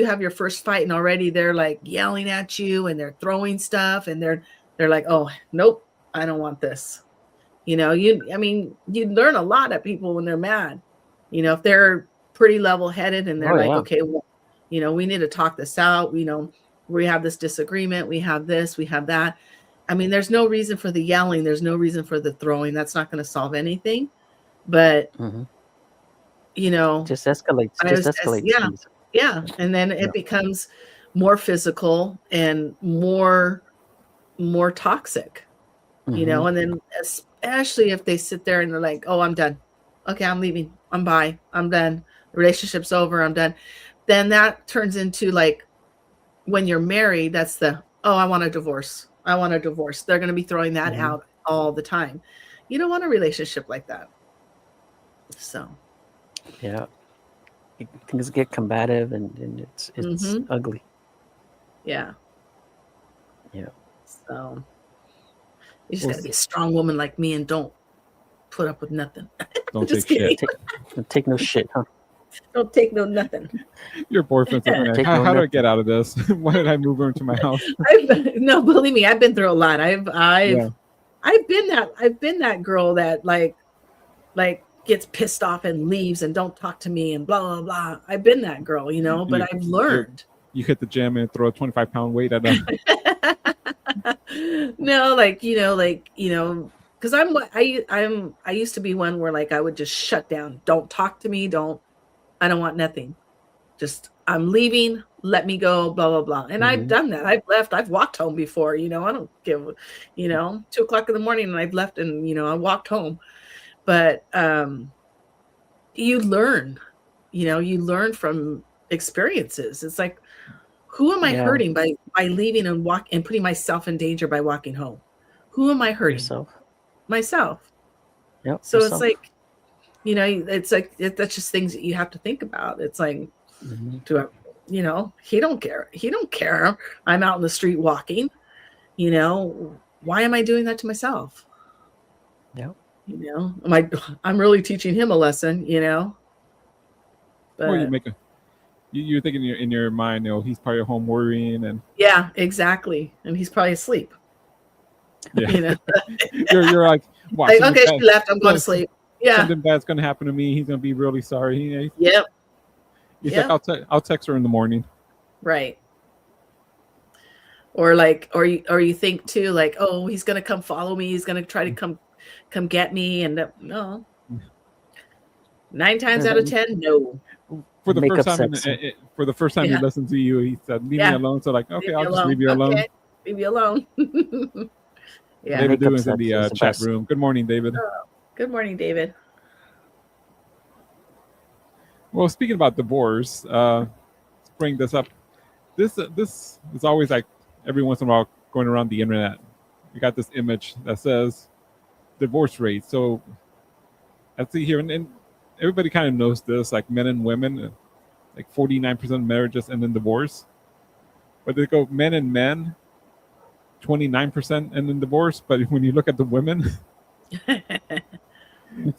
have your first fight and already they're like yelling at you and they're throwing stuff and they're like, oh, nope, I don't want this. You learn a lot at people when they're mad. If they're pretty level-headed and they're okay, well, we need to talk this out. We have this disagreement. We have this, we have that. There's no reason for the yelling. There's no reason for the throwing. That's not going to solve anything. But, just escalates. Yeah. And then it becomes more physical and more toxic, and then especially if they sit there and they're like, oh, I'm done. Okay, I'm leaving. I'm done. The relationship's over. I'm done. Then that turns into, like, when you're married, that's I want a divorce. I want a divorce. They're going to be throwing that out all the time. You don't want a relationship like that. So. Yeah. Things get combative and it's ugly. Yeah. Yeah. So you just got to be a strong woman like me and don't put up with nothing. Don't take shit. Take no shit, huh? Don't take no nothing. Your boyfriend's like, how do I get out of this? Why did I move her into my house? No, believe me, I've been through a lot. I've been that girl that like gets pissed off and leaves and don't talk to me and blah blah blah. I've been that girl, but I've learned. You hit the gym and throw a 25-pound weight at them. No, because I used to be one where, like, I would just shut down. Don't talk to me. I don't want nothing. Just, I'm leaving. Let me go. Blah blah blah. And I've done that. I've left. I've walked home before. I don't give. 2:00 in the morning, and I've left, and I walked home. But you learn. You learn from experiences. It's like, who am I hurting by leaving and putting myself in danger by walking home? Who am I hurting? Myself. Yep. So it's like, it's like, that's just things that you have to think about. It's like, he don't care. He don't care. I'm out in the street walking. Why am I doing that to myself? Yeah. I'm really teaching him a lesson. But or you make you're thinking in your mind, he's probably at home worrying and exactly, and he's probably asleep. Yeah. you're like, okay, she left. I'm going to sleep. Yeah, something bad's going to happen to me. He's going to be really sorry. Yep. He's like, I'll text her in the morning. Right. Or you think too, like, oh, he's going to come follow me. He's going to try to come get me, and no. 9 times out of 10, no. For the first time, for the first time he listened to you, he said, "Leave me alone." So like, okay, I'll just leave you alone. Okay, leave you alone. Yeah. David Dewey's in the chat room. Good morning, David. Oh, good morning, David. Well, speaking about divorce, let's bring this up. This is always like every once in a while going around the internet. We got this image that says divorce rate. So let's see here, and everybody kind of knows this, like men and women, like 49% of marriages end in divorce. But they go men and men, 29% end in divorce. But when you look at the women,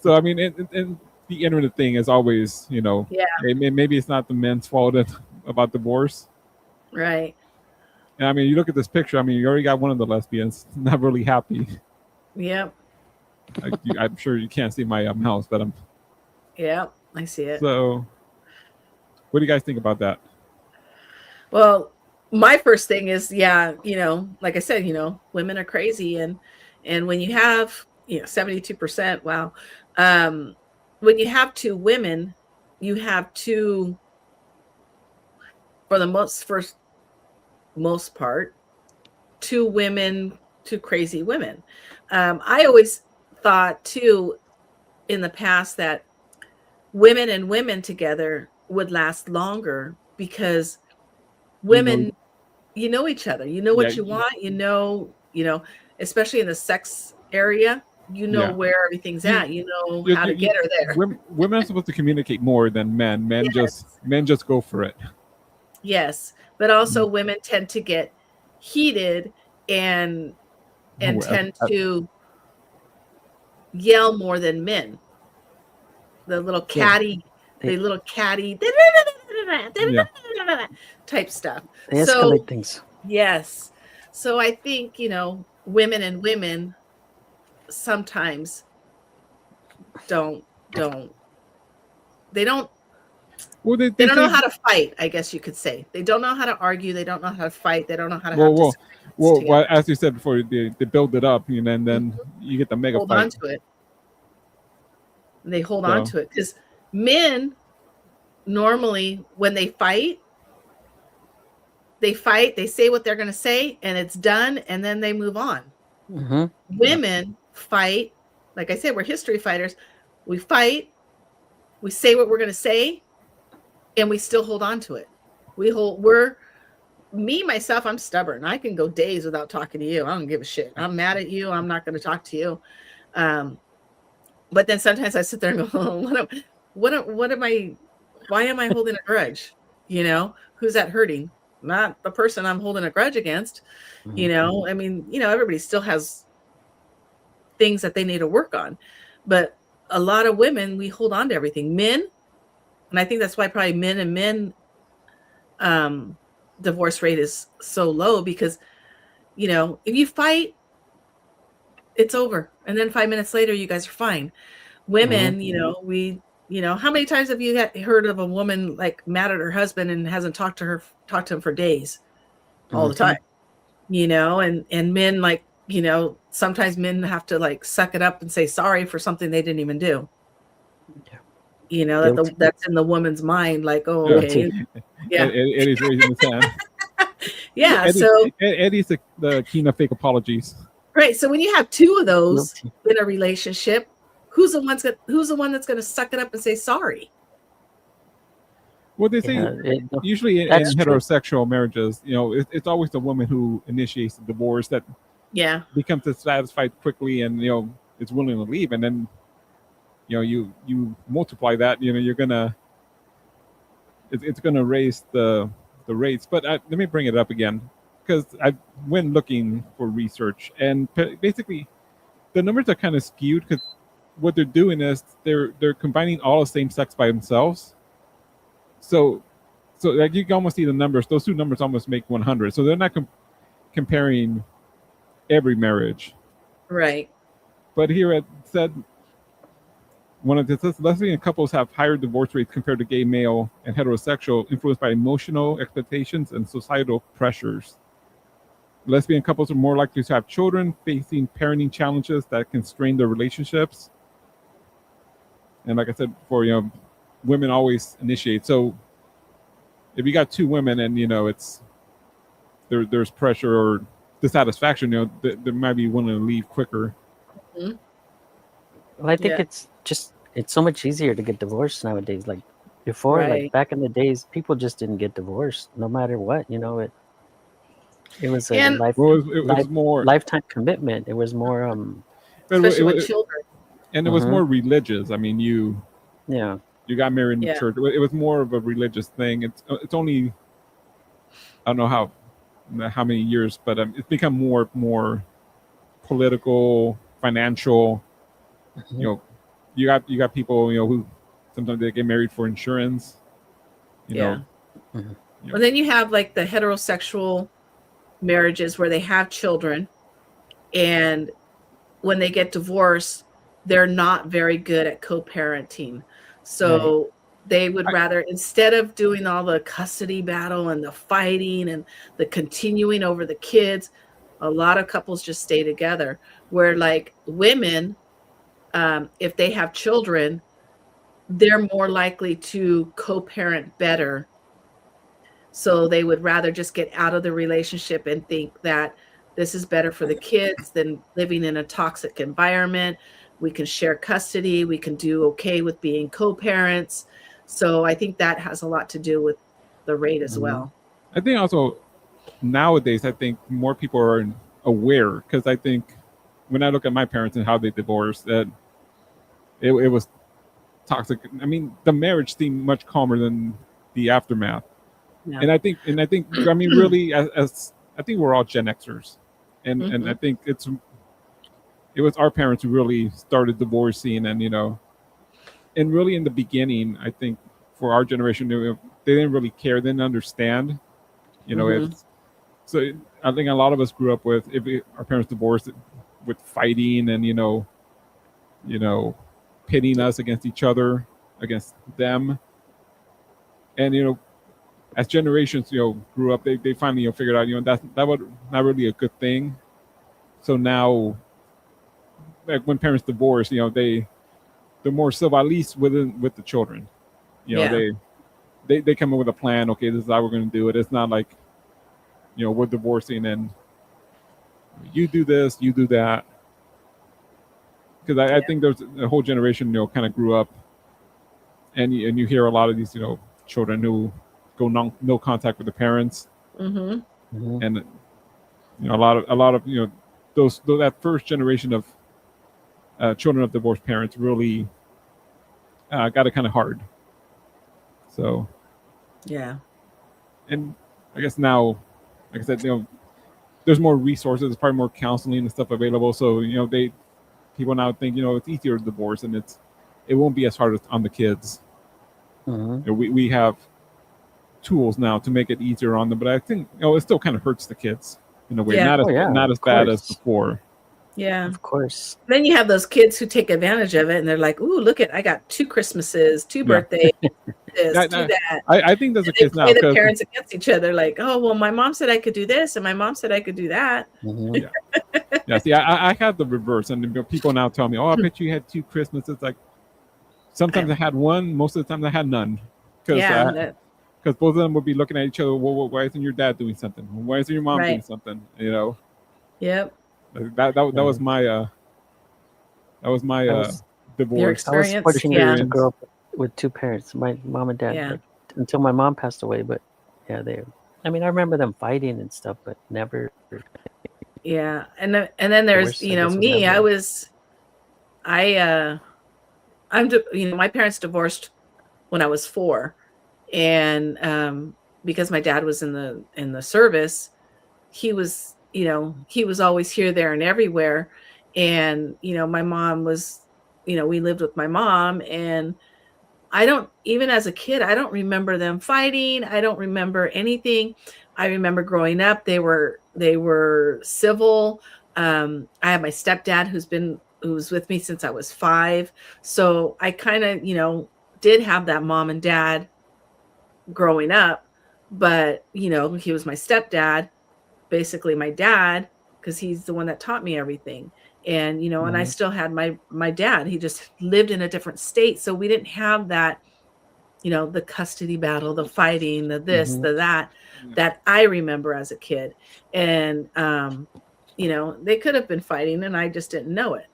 so I mean, and the internet thing is always, maybe it's not the men's fault about divorce. Right. And I mean, you look at this picture, I mean, you already got one of the lesbians not really happy. Yep. I'm sure you can't see my house, but I'm. Yeah, I see it. So, what do you guys think about that? Well, my first thing is, like I said, women are crazy, and when you have 72%, wow, when you have two women, you have two, for the most part, two women, two crazy women. I always thought too in the past that women and women together would last longer because women, you know each other, you know what you want, especially in the sex area, where everything's at, how to get her there. Women are supposed to communicate more than men. Men just go for it. Yes, but also women tend to get heated and tend to yell more than men. The little catty, type stuff. They escalate things. Yes. So I think, women and women sometimes don't well, they don't know how to fight, I guess you could say. They don't know how to argue. They don't know how to fight. They don't know how to have disagreements together. Well, as you said before, they build it up, and then you get the mega hold fight. on to it. They hold on to it because men normally, when they fight, they say what they're going to say, and it's done, and then they move on. Mm-hmm. Women fight. Like I said, we're history fighters. We fight. We say what we're going to say, and we still hold on to it. Myself, I'm stubborn. I can go days without talking to you. I don't give a shit. I'm mad at you. I'm not going to talk to you. But then sometimes I sit there and go, why am I holding a grudge? Who's that hurting? Not the person I'm holding a grudge against. Mm-hmm. I mean, everybody still has things that they need to work on. But a lot of women, we hold on to everything. Men, and I think that's why probably men and men divorce rate is so low because, if you fight, it's over. And then 5 minutes later, you guys are fine. Women, how many times have you heard of a woman like mad at her husband and hasn't talked to him for days all the time, and men like, sometimes men have to like suck it up and say sorry for something they didn't even do. Yeah. That's in the woman's mind. Like, oh, okay. Yeah. Eddie's raising his hand. Yeah. Eddie's the king of fake apologies. Right. So when you have two of those in a relationship, who's the one that's going to suck it up and say sorry? Well, they say usually in heterosexual marriages, it's always the woman who initiates the divorce that becomes dissatisfied quickly and is willing to leave, and then you multiply that, you're gonna it's gonna raise the rates. But let me bring it up again because I went looking for research, and basically the numbers are kind of skewed because what they're doing is they're combining all the same sex by themselves. So like you can almost see the numbers. Those two numbers almost make 100. So they're not comparing every marriage, right? But here it said one of the lesbian couples have higher divorce rates compared to gay male and heterosexual, influenced by emotional expectations and societal pressures. Lesbian couples are more likely to have children, facing parenting challenges that can strain their relationships. And like I said before, women always initiate. So if you got two women and it's there's pressure or dissatisfaction, they might be willing to leave quicker. Mm-hmm. Well, I think it's so much easier to get divorced nowadays. Like before, Right. like back in the days, people just didn't get divorced no matter what. It was a And it was more lifetime commitment. It was more especially with children. And it was more religious. I mean, you got married in the church. It was more of a religious thing. It's only, I don't know how many years, but it's become more political, financial. Mhm. You got people who sometimes they get married for insurance. Well, then you have like the heterosexual marriages where they have children, and when they get divorced, they're not very good at co-parenting. So they would rather, instead of doing all the custody battle and the fighting and the continuing over the kids, a lot of couples just stay together. Where like women, if they have children, they're more likely to co-parent better. So they would rather just get out of the relationship and think that this is better for the kids than living in a toxic environment. We can share custody. We can do okay with being co-parents. So I think that has a lot to do with the rate as well. I think also nowadays, I think more people are aware, because I think when I look at my parents and how they divorced, that it was toxic. I mean, the marriage seemed much calmer than the aftermath. Yeah. And I think, I mean, really, as I think we're all Gen Xers, and I think it was our parents who really started divorcing, and and really in the beginning, I think for our generation, they didn't really care, they didn't understand, so I think a lot of us grew up with our parents divorced with fighting and pitting us against each other, against them, and as generations grew up, they finally figured out that was not really a good thing. So now, like when parents divorce, they're more civil, at least with the children. They come in with a plan. Okay, this is how we're going to do it. It's not like we're divorcing and you do this, you do that. Because I think there's a whole generation kind of grew up, and you hear a lot of these children who go no contact with the parents, and a lot of those that first generation of children of divorced parents really got it kind of hard. So and I guess now, like I said, there's more resources, there's probably more counseling and stuff available. So people now think it's easier to divorce, and it won't be as hard on the kids. We have tools now to make it easier on them, but I think it still kind of hurts the kids in a way. Not as bad as before. Yeah, of course. Then you have those kids who take advantage of it, and they're like, "Ooh, look I got 2 Christmases, 2 birthdays, this, do that." I think there's a kids now. The parents against each other, like, "Oh, well, my mom said I could do this, and my mom said I could do that." See, I had the reverse, and people now tell me, "Oh, I bet you had 2 Christmases." Like, sometimes I had one, most of the time I had none, because both of them would be looking at each other. Well, why isn't your dad doing something? Why isn't your mom doing something? Yep. That was my divorce. I was fortunate to grow up with 2 parents, my mom and dad, until my mom passed away. But I remember them fighting and stuff, but never. Yeah, and then there's me. My parents divorced when I was 4, and because my dad was in the service, he was always here, there, and everywhere. And my mom was, we lived with my mom, and even as a kid, I don't remember them fighting. I don't remember anything. I remember growing up, they were civil. I have my stepdad who's with me since I was 5. So I kind of, did have that mom and dad growing up, but he was my stepdad, basically my dad. because he's the one that taught me everything. And, you know, and I still had my dad. He just lived in a different state. So we didn't have that, you know, the custody battle, the fighting, the this, the that I remember as a kid. And, you know, they could have been fighting and I just didn't know it,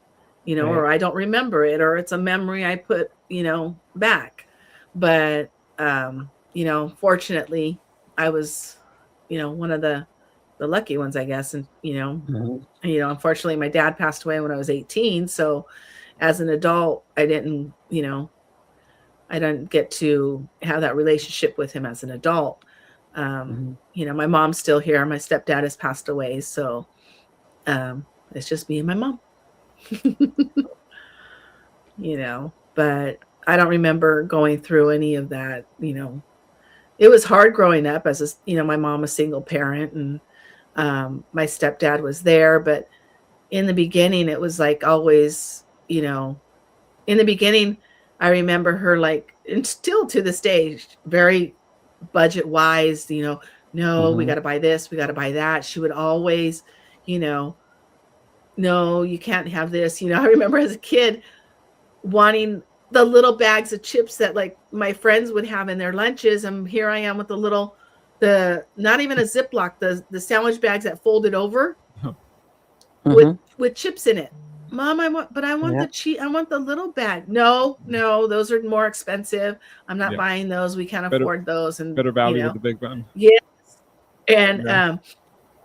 you know, or I don't remember it, or it's a memory I put, you know, back. But, you know, fortunately, I was, you know, one of the lucky ones, I guess. And, you know, unfortunately, my dad passed away when I was 18. So as an adult, I didn't, you know, I didn't get to have that relationship with him as an adult. You know, my mom's still here. My stepdad has passed away. So it's just me and my mom, you know, but I don't remember going through any of that. You know, it was hard growing up as a, you know, my mom, a single parent, and my stepdad was there. But in the beginning, it was like always, you know, in the beginning, I remember her like, and still to this day, very budget wise, you know, no, we got to buy this, we got to buy that. She would always, you know, no, you can't have this. You know, I remember as a kid wanting the little bags of chips that like my friends would have in their lunches. And here I am with not even a Ziploc, the sandwich bags that folded over with chips in it. Mom, I want the little bag. No, those are more expensive. I'm not buying those. We can't afford those. And better value with the big one. Yes. And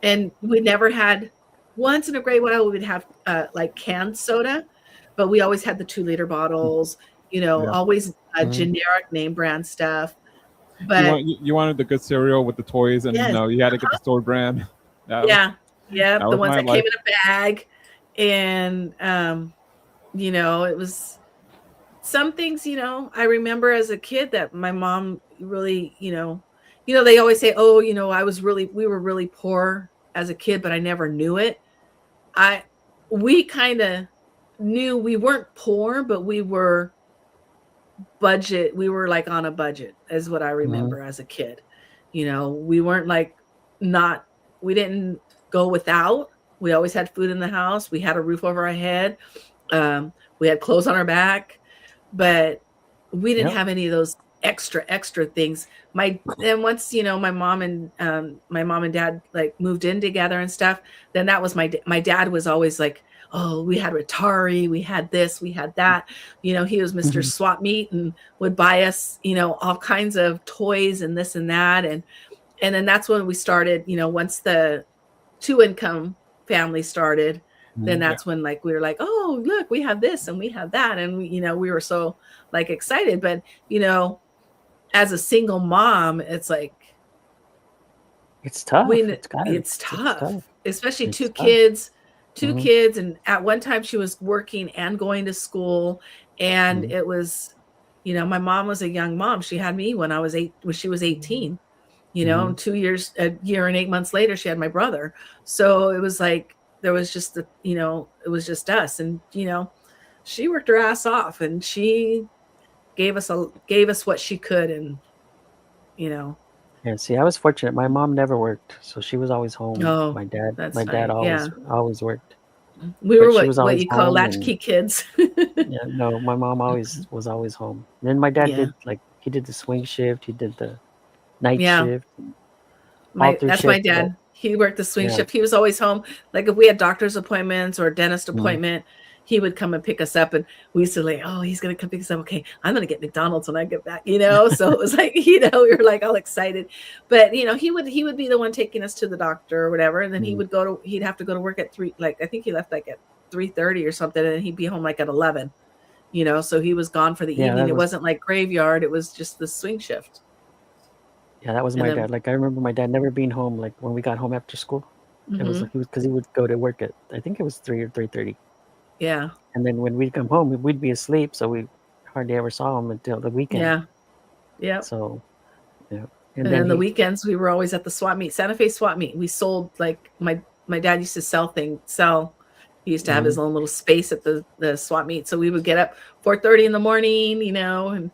and we never had, once in a great while we would have like canned soda, but we always had the 2-liter bottles, you know, always generic name brand stuff. But you wanted the good cereal with the toys, and no, you had to get the store brand. The ones that came in a bag. And you know, it was some things, you know, I remember as a kid that my mom really, you know, they always say, oh, you know, we were really poor as a kid, but I never knew it. We kind of knew we weren't poor, but we were like on a budget is what I remember as a kid. You know, we weren't like we didn't go without. We always had food in the house. We had a roof over our head. We had clothes on our back, but we didn't have any of those extra things. And once, you know, my mom and dad like moved in together and stuff, then that was my dad was always like, oh, we had Atari, we had this, we had that. You know, he was Mr. Swap Meet and would buy us, you know, all kinds of toys and this and that. And then that's when we started, you know, once the 2-income family started, then that's when like we were like, oh, look, we have this and we have that. And we, you know, we were so like excited. But, you know, as a single mom, it's like it's tough. It's tough. Especially two kids. And at one time she was working and going to school. And it was, you know, my mom was a young mom. She had me when she was 18. You know, 2 years, a year and 8 months later, she had my brother. So it was like, there was just you know, it was just us. And, you know, she worked her ass off and she gave us what she could. And, you know. Yeah, see, I was fortunate. My mom never worked. So she was always home. Oh, my dad always worked. We were what you call latchkey kids. No, my mom was always home. And then my dad he did the swing shift. He did the night shift. That's my dad. He worked the swing shift. He was always home. Like if we had doctor's appointments or a dentist appointment, he would come and pick us up. And we used to like, oh, he's going to come pick us up. Okay, I'm going to get McDonald's when I get back, you know? So it was like, you know, we were like all excited. But, you know, he would be the one taking us to the doctor or whatever. And then he'd have to go to work at 3, like I think he left like at 3:30 or something. And he'd be home like at 11, you know? So he was gone for the evening. It wasn't like graveyard. It was just the swing shift. Yeah, that was my dad. Like I remember my dad never being home. Like when we got home after school, it was because he would go to work at, I think it was 3 or 3:30. Yeah. And then when we'd come home, we'd be asleep, so we hardly ever saw him until the weekend. Yeah. Yeah. So, yeah. And then the weekends we were always at the swap meet, Santa Fe swap meet. We sold like my dad used to sell. He used to have his own little space at the swap meet. So we would get up 4:30 in the morning, you know, and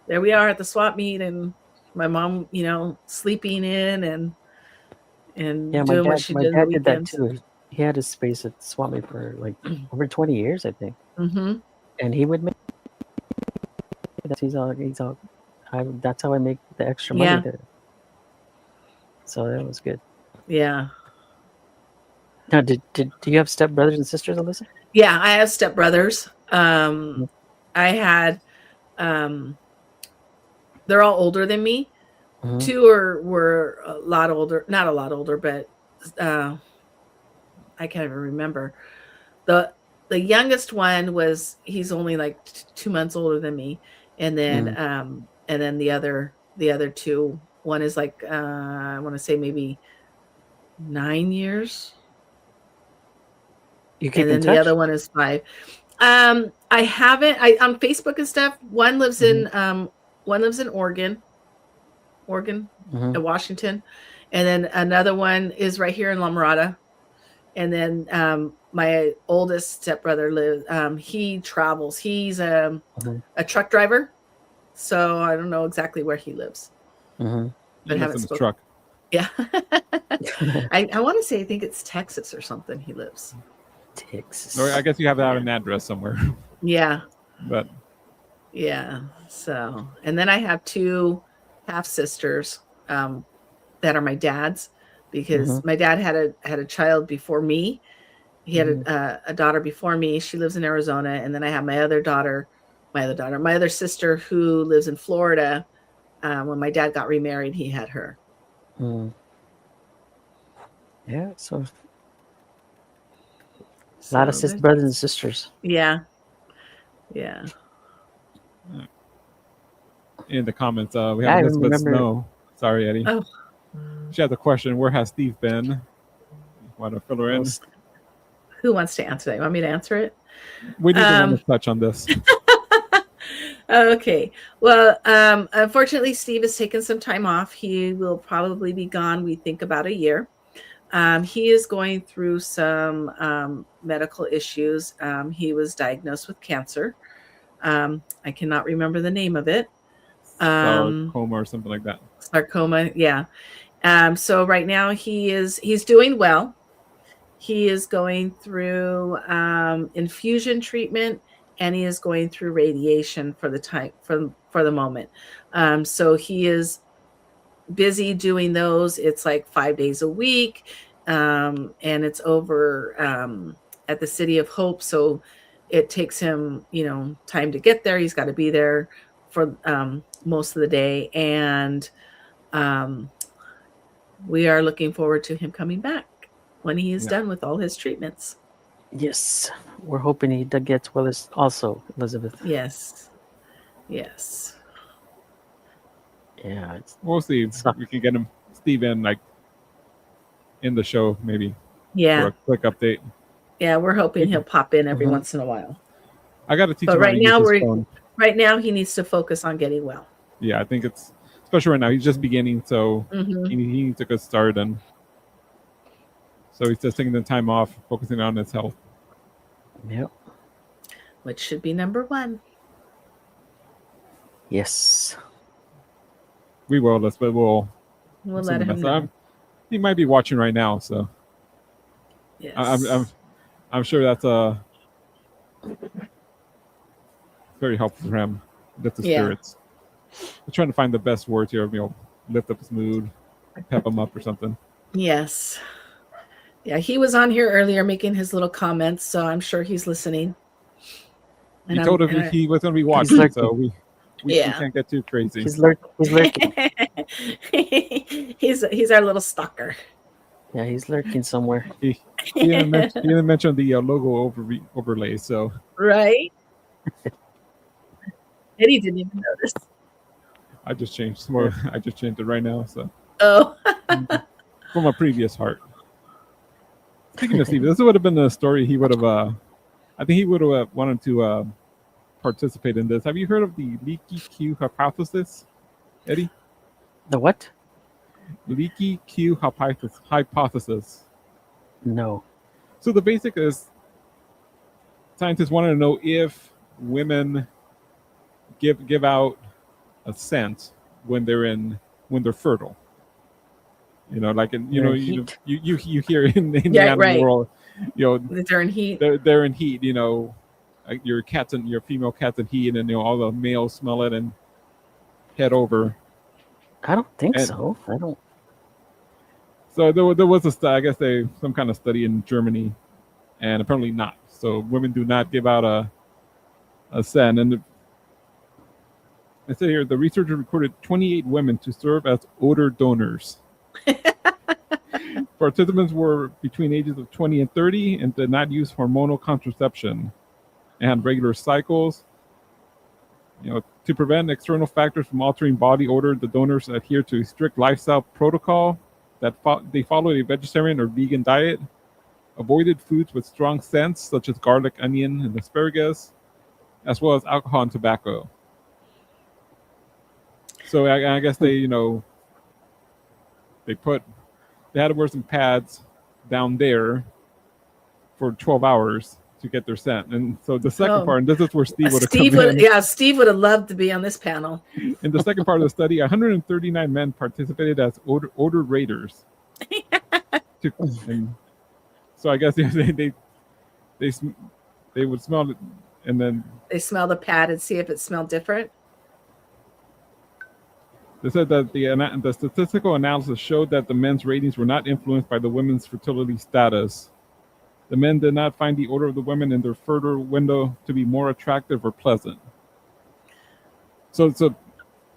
there we are at the swap meet, and my mom, you know, sleeping in and doing what she did. My dad did that too. he had his space at Swap Meet for like over 20 years, I think. Mm-hmm. And he would make that's how I make the extra money Yeah. there. So that was good. Yeah. Now, do you have step brothers and sisters, Alyssa? Yeah, I have stepbrothers. I had they're all older than me. Mm-hmm. Two were a lot older, not a lot older, but I can't even remember. The youngest one he's only like 2 months older than me, and then the other two, one is like I want to say maybe 9 years. You keep and then in the touch? other one is 5. I haven't. On Facebook and stuff. One lives in Oregon, Washington, and then another one is right here in La Mirada. And then my oldest stepbrother lives. He travels. He's a truck driver, so I don't know exactly where he lives. But haven't spoken. Truck. Yeah, I want to say I think it's Texas or something. He lives. Texas. Or I guess you have to have an address somewhere. Yeah. But yeah. So, and then I have 2 half sisters that are my dad's, because my dad had a child before me. He had a daughter before me. She lives in Arizona, and then I have my other sister who lives in Florida. When my dad got remarried, he had her. Yeah, so a lot of brothers and sisters. Yeah. In the comments, we have Elizabeth Snow. Sorry, Eddie. Oh. She has a question. Where has Steve been? Want to fill her in? Who wants to answer that? You want me to answer it? We need to touch on this. Okay. Well, unfortunately, Steve has taken some time off. He will probably be gone, we think, about a year. He is going through some medical issues. He was diagnosed with cancer. I cannot remember the name of it. Sarcoma or something like that. Sarcoma, yeah. So right now he's doing well. He is going through infusion treatment, and he is going through radiation for the moment. So he is busy doing those. It's like 5 days a week, and it's over at the City of Hope. So it takes him, time to get there. He's got to be there for most of the day, and we are looking forward to him coming back when he is done with all his treatments. Yes, we're hoping he gets well as also, Elizabeth. Yes. Yeah. We'll see if we can get him, Steve, in the show maybe. Yeah. For a quick update. Yeah, we're hoping he'll pop in every once in a while. I got to teach him how to use his phone. Right now he needs to focus on getting well. Yeah, I think it's, especially right now, he's just beginning, so he needs a good start, and so he's just taking the time off, focusing on his health. Yep. Which should be number 1. Yes. We will, but we'll let him know. He might be watching right now, so yes. I'm sure that's very helpful for him. Lift his spirits. We're trying to find the best words here, lift up his mood, pep him up or something. Yes. Yeah, he was on here earlier making his little comments, so I'm sure he's listening. And he told him he was going to be watching, so we can't get too crazy. He's lurking. He's our little stalker. Yeah, he's lurking somewhere. He didn't mention the logo overlay, so. Right. Eddie didn't even notice. I just changed it right now, so. Oh. From a previous heart. Speaking of Steve, this would have been the story he would have. I think he would have wanted to participate in this. Have you heard of the leaky Q hypothesis, Eddie? The what? Leaky Q hypothesis. No. So the basic is, scientists wanted to know if women give out a scent when they're fertile. Like you hear in the animal world, they're in heat. They're in heat. Like your female cat's in heat, and then all the males smell it and head over. I don't think so. I don't. So there was I guess some kind of study in Germany, and apparently not. So women do not give out a scent. And I say here the researchers recruited 28 women to serve as odor donors. Participants were between ages of 20 and 30 and did not use hormonal contraception and had regular cycles. To prevent external factors from altering body odor, the donors adhered to a strict lifestyle protocol that they followed a vegetarian or vegan diet, avoided foods with strong scents such as garlic, onion, and asparagus, as well as alcohol and tobacco. So I guess they had to wear some pads down there for 12 hours to get their scent. And so the second part, and this is where Steve would have come in. Yeah, Steve would have loved to be on this panel. In the second part of the study, 139 men participated as odor raters. So I guess they would smell it, and then they smell the pad and see if it smelled different. They said that the statistical analysis showed that the men's ratings were not influenced by the women's fertility status. The men did not find the odor of the women in their fertile window to be more attractive or pleasant. So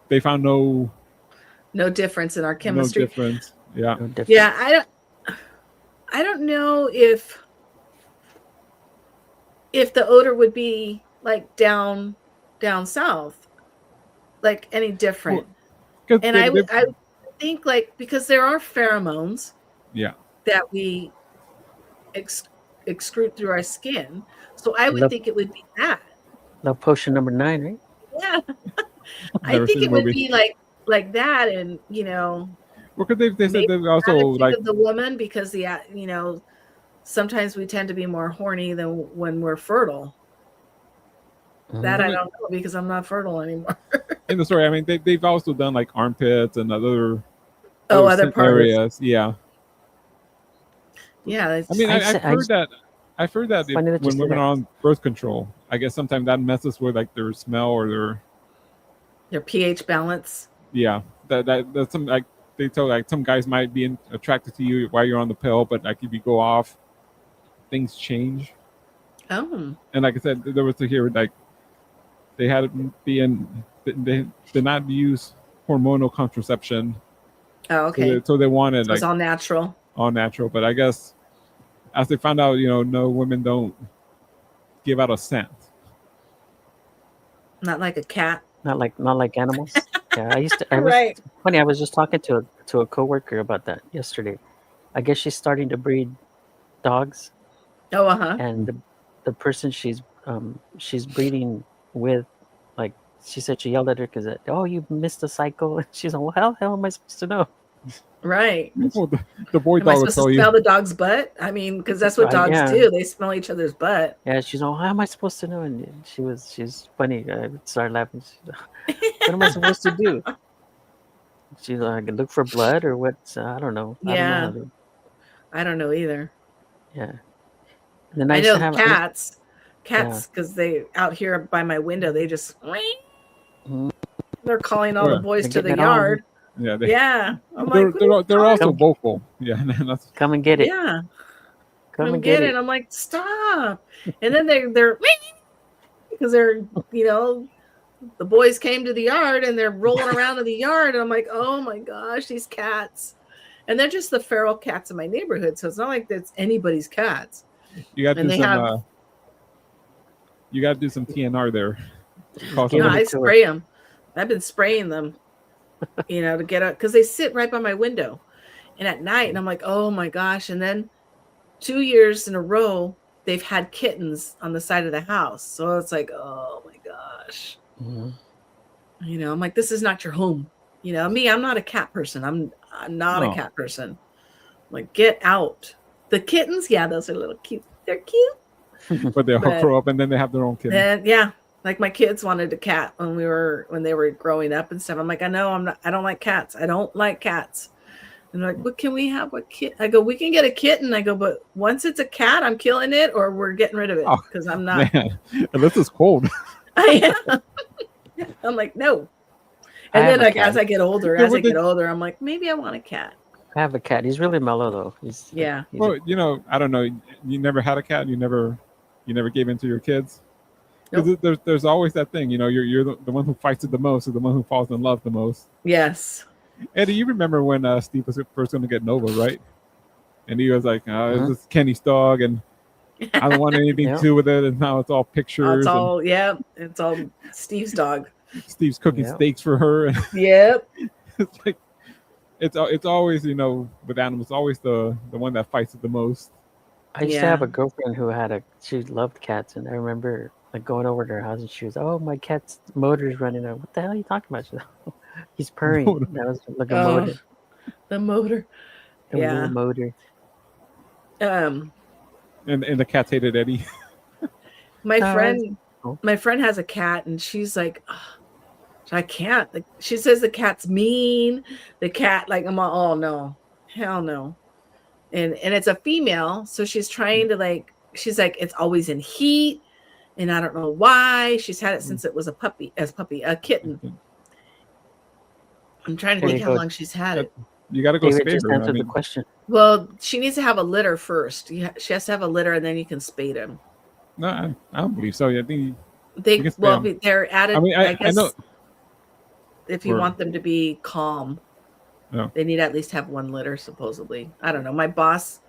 they found no difference in our chemistry. No difference. Yeah. No difference. Yeah, I don't know if the odor would be like down south, like any different. Well, and I would think like because there are pheromones. Yeah. That we excrete through our skin, so I would think it would be that. Love potion number 9, right? Yeah. I think it would be like that, and well, because they said they also like the woman because sometimes we tend to be more horny than when we're fertile. That I don't know because I'm not fertile anymore. In the story, I mean, they've also done like armpits and other areas. Yeah. Yeah. I mean, I've heard that when women are on birth control, I guess sometimes that messes with like their smell or their pH balance. Yeah, that's some like they tell like some guys might be attracted to you while you're on the pill, but like if you go off, things change. Oh. And like I said, there was to hear like they had they did not use hormonal contraception. Oh, okay. So they wanted it's all natural. All natural, but I guess as they found out, no, women don't give out a scent. Not like a cat. Not like animals. Yeah, right. Funny, I was just talking to a coworker about that yesterday. I guess she's starting to breed dogs. Oh, uh-huh. And the person she's breeding with, like, she said she yelled at her because you missed the cycle. And she's like, well, how the hell am I supposed to know? Right. Well, the boy am dog I supposed to smell the dog's butt? I mean, because that's what dogs do. They smell each other's butt. Yeah, she's like, how am I supposed to know? And she's funny. I started laughing. She's like, what am I supposed to do? She's like, look for blood or what? I don't know. Yeah. I don't know either. Yeah. And then I know cats, because they out here by my window, they just they're calling all the boys to the yard. Yeah, I'm they're also vocal. Yeah, come and get it. Yeah, come and get it. I'm like, stop. And then they're because they're the boys came to the yard and they're rolling around in the yard, and I'm like, oh my gosh, these cats, and they're just the feral cats in my neighborhood, so it's not like that's anybody's cats. You got to do some. You got to do some TNR there. I spray them. I've been spraying them, to get up because they sit right by my window, and at night, and I'm like, oh my gosh! And then 2 years in a row, they've had kittens on the side of the house, so it's like, oh my gosh. Mm-hmm. I'm like, this is not your home. Me, I'm not a cat person. I'm not a cat person. I'm like, get out. The kittens, yeah, those are a little cute. They're cute. But they'll grow up and then they have their own kittens. And yeah, like my kids wanted a cat when they were growing up and stuff. I'm like, I know I don't like cats. I don't like cats. And they're like, what can we have? What kit? I go, we can get a kitten. I go, but once it's a cat, I'm killing it or we're getting rid of it because I'm not. Man, unless it's cold. I am. I'm like, no. And then like as I get older, I'm like, maybe I want a cat. I have a cat. He's really mellow though. He's well, I don't know. You never had a cat. You never gave in to your kids. Because there's always that thing. You're the one who fights it the most, or the one who falls in love the most. Yes. Eddie, you remember when Steve was first going to get Nova, right? And he was like, "It's just Kenny's dog, and I don't want anything to do with it." And now it's all pictures. It's all Steve's dog. Steve's cooking steaks for her. Yep. It's like it's always with animals, always the one that fights it the most. I used to have a girlfriend who she loved cats, and I remember like going over to her house and she was, "Oh, my cat's motor's running out." What the hell are you talking about? She's like, he's purring. That was like a motor. The motor. The little motor. And the cats hated Eddie. My friend has a cat, and she's like, oh, I can't. Like, she says the cat's mean. The cat, like, I'm all, oh no, hell no. And it's a female, so she's trying to she's like, it's always in heat, and I don't know why. She's had it since it was a kitten. I'm trying to think how long she's had it. You got to go spade just her. answer the question. Well, she needs to have a litter first. She has to have a litter, and then you can spade him. No, I don't believe so. I think they're added. I guess I know. If you want them to be calm, they need to at least have one litter, supposedly. I don't know. My boss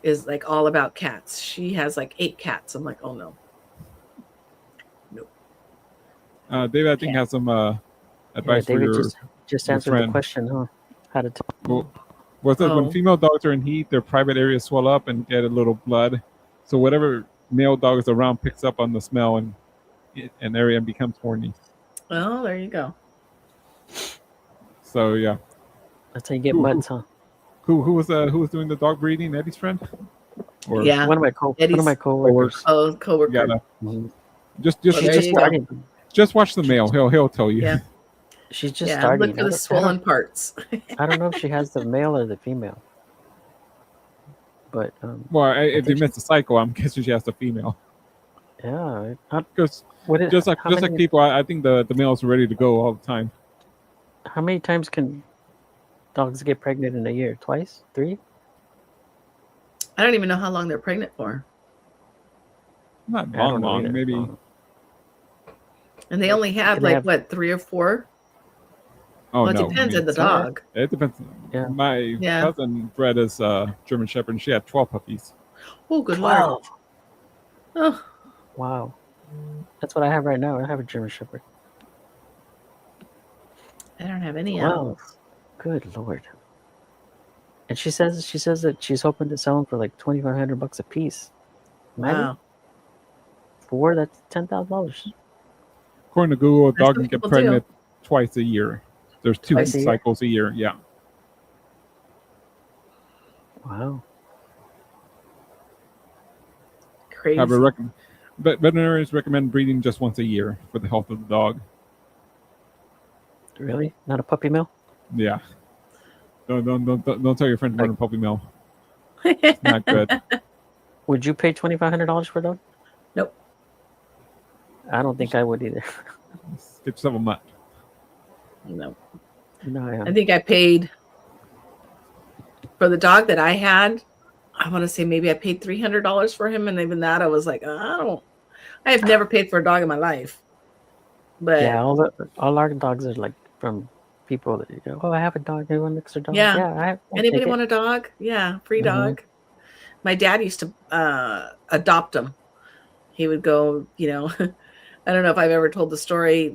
is like all about cats. She has like 8 cats. I'm like, oh no. Nope. David, I think has some advice for your just answered the question, huh? How to tell. Well, it says when female dogs are in heat, their private areas swell up and get a little blood. So whatever male dog is around picks up on the smell and an area and becomes horny. Well, there you go. So yeah, that's how you get mutts, huh? Who was doing the dog breeding? Eddie's friend? Or one of my coworkers. Oh, coworker. Just watch the male. He'll tell you. Yeah. She's just starting. Look for the swollen parts. I don't know if she has the male or the female. But if you missed the cycle, I'm guessing she has the female. Yeah, because just like people, I think the males are ready to go all the time. How many times can dogs get pregnant in a year? Twice? 3? I don't even know how long they're pregnant for. Not long, maybe. And they only have 3 or 4? Oh, well, it depends on the dog. It depends. Yeah. My cousin bred as German Shepherd, and she had 12 puppies. Oh, good Lord. Oh. Wow. That's what I have right now. I have a German Shepherd. I don't have any animals. Good Lord. And she says that she's hoping to sell them for like $2,500 a piece. Imagine. Wow. 4, that's $10,000. According to Google, a dog can get pregnant twice a year. There's 2 cycles a year. Yeah. Wow. Crazy. But veterinarians recommend breeding just once a year for the health of the dog. Really? Not a puppy mill? Yeah. Don't tell your friend to run a puppy mill. It's not good. Would you pay $2,500 for a dog? Nope. I don't think I would either. Get yourself a mutt. No. Yeah. I think I paid for the dog that I had. I want to say maybe I paid $300 for him, and even that I was like, I have never paid for a dog in my life. But yeah, all our dogs are like from people that go, oh, I have a dog. Anyone want an extra dog? Yeah. Anybody want a dog? Yeah, free dog. My dad used to adopt them. He would go, I don't know if I've ever told the story.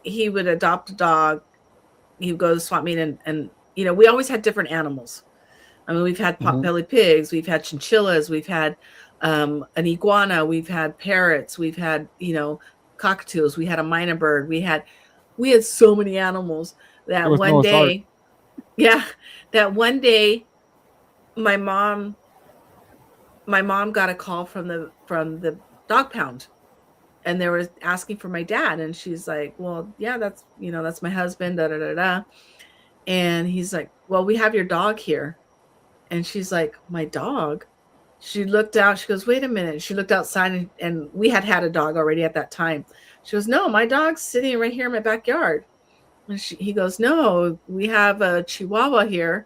He would adopt a dog. He would go to the swap meet and we always had different animals. I mean, we've had pot-bellied pigs, we've had chinchillas, we've had an iguana, we've had parrots, we've had, cockatoos, we had a minor bird, we had so many animals that one day, my mom got a call from the dog pound, and they were asking for my dad, and she's like, well, yeah, that's my husband, da da da da. And he's like, well, we have your dog here. And she's like, my dog? She looked out. She goes, wait a minute. She looked outside, and we had a dog already at that time. She goes, no, my dog's sitting right here in my backyard. And he goes, no, we have a Chihuahua here.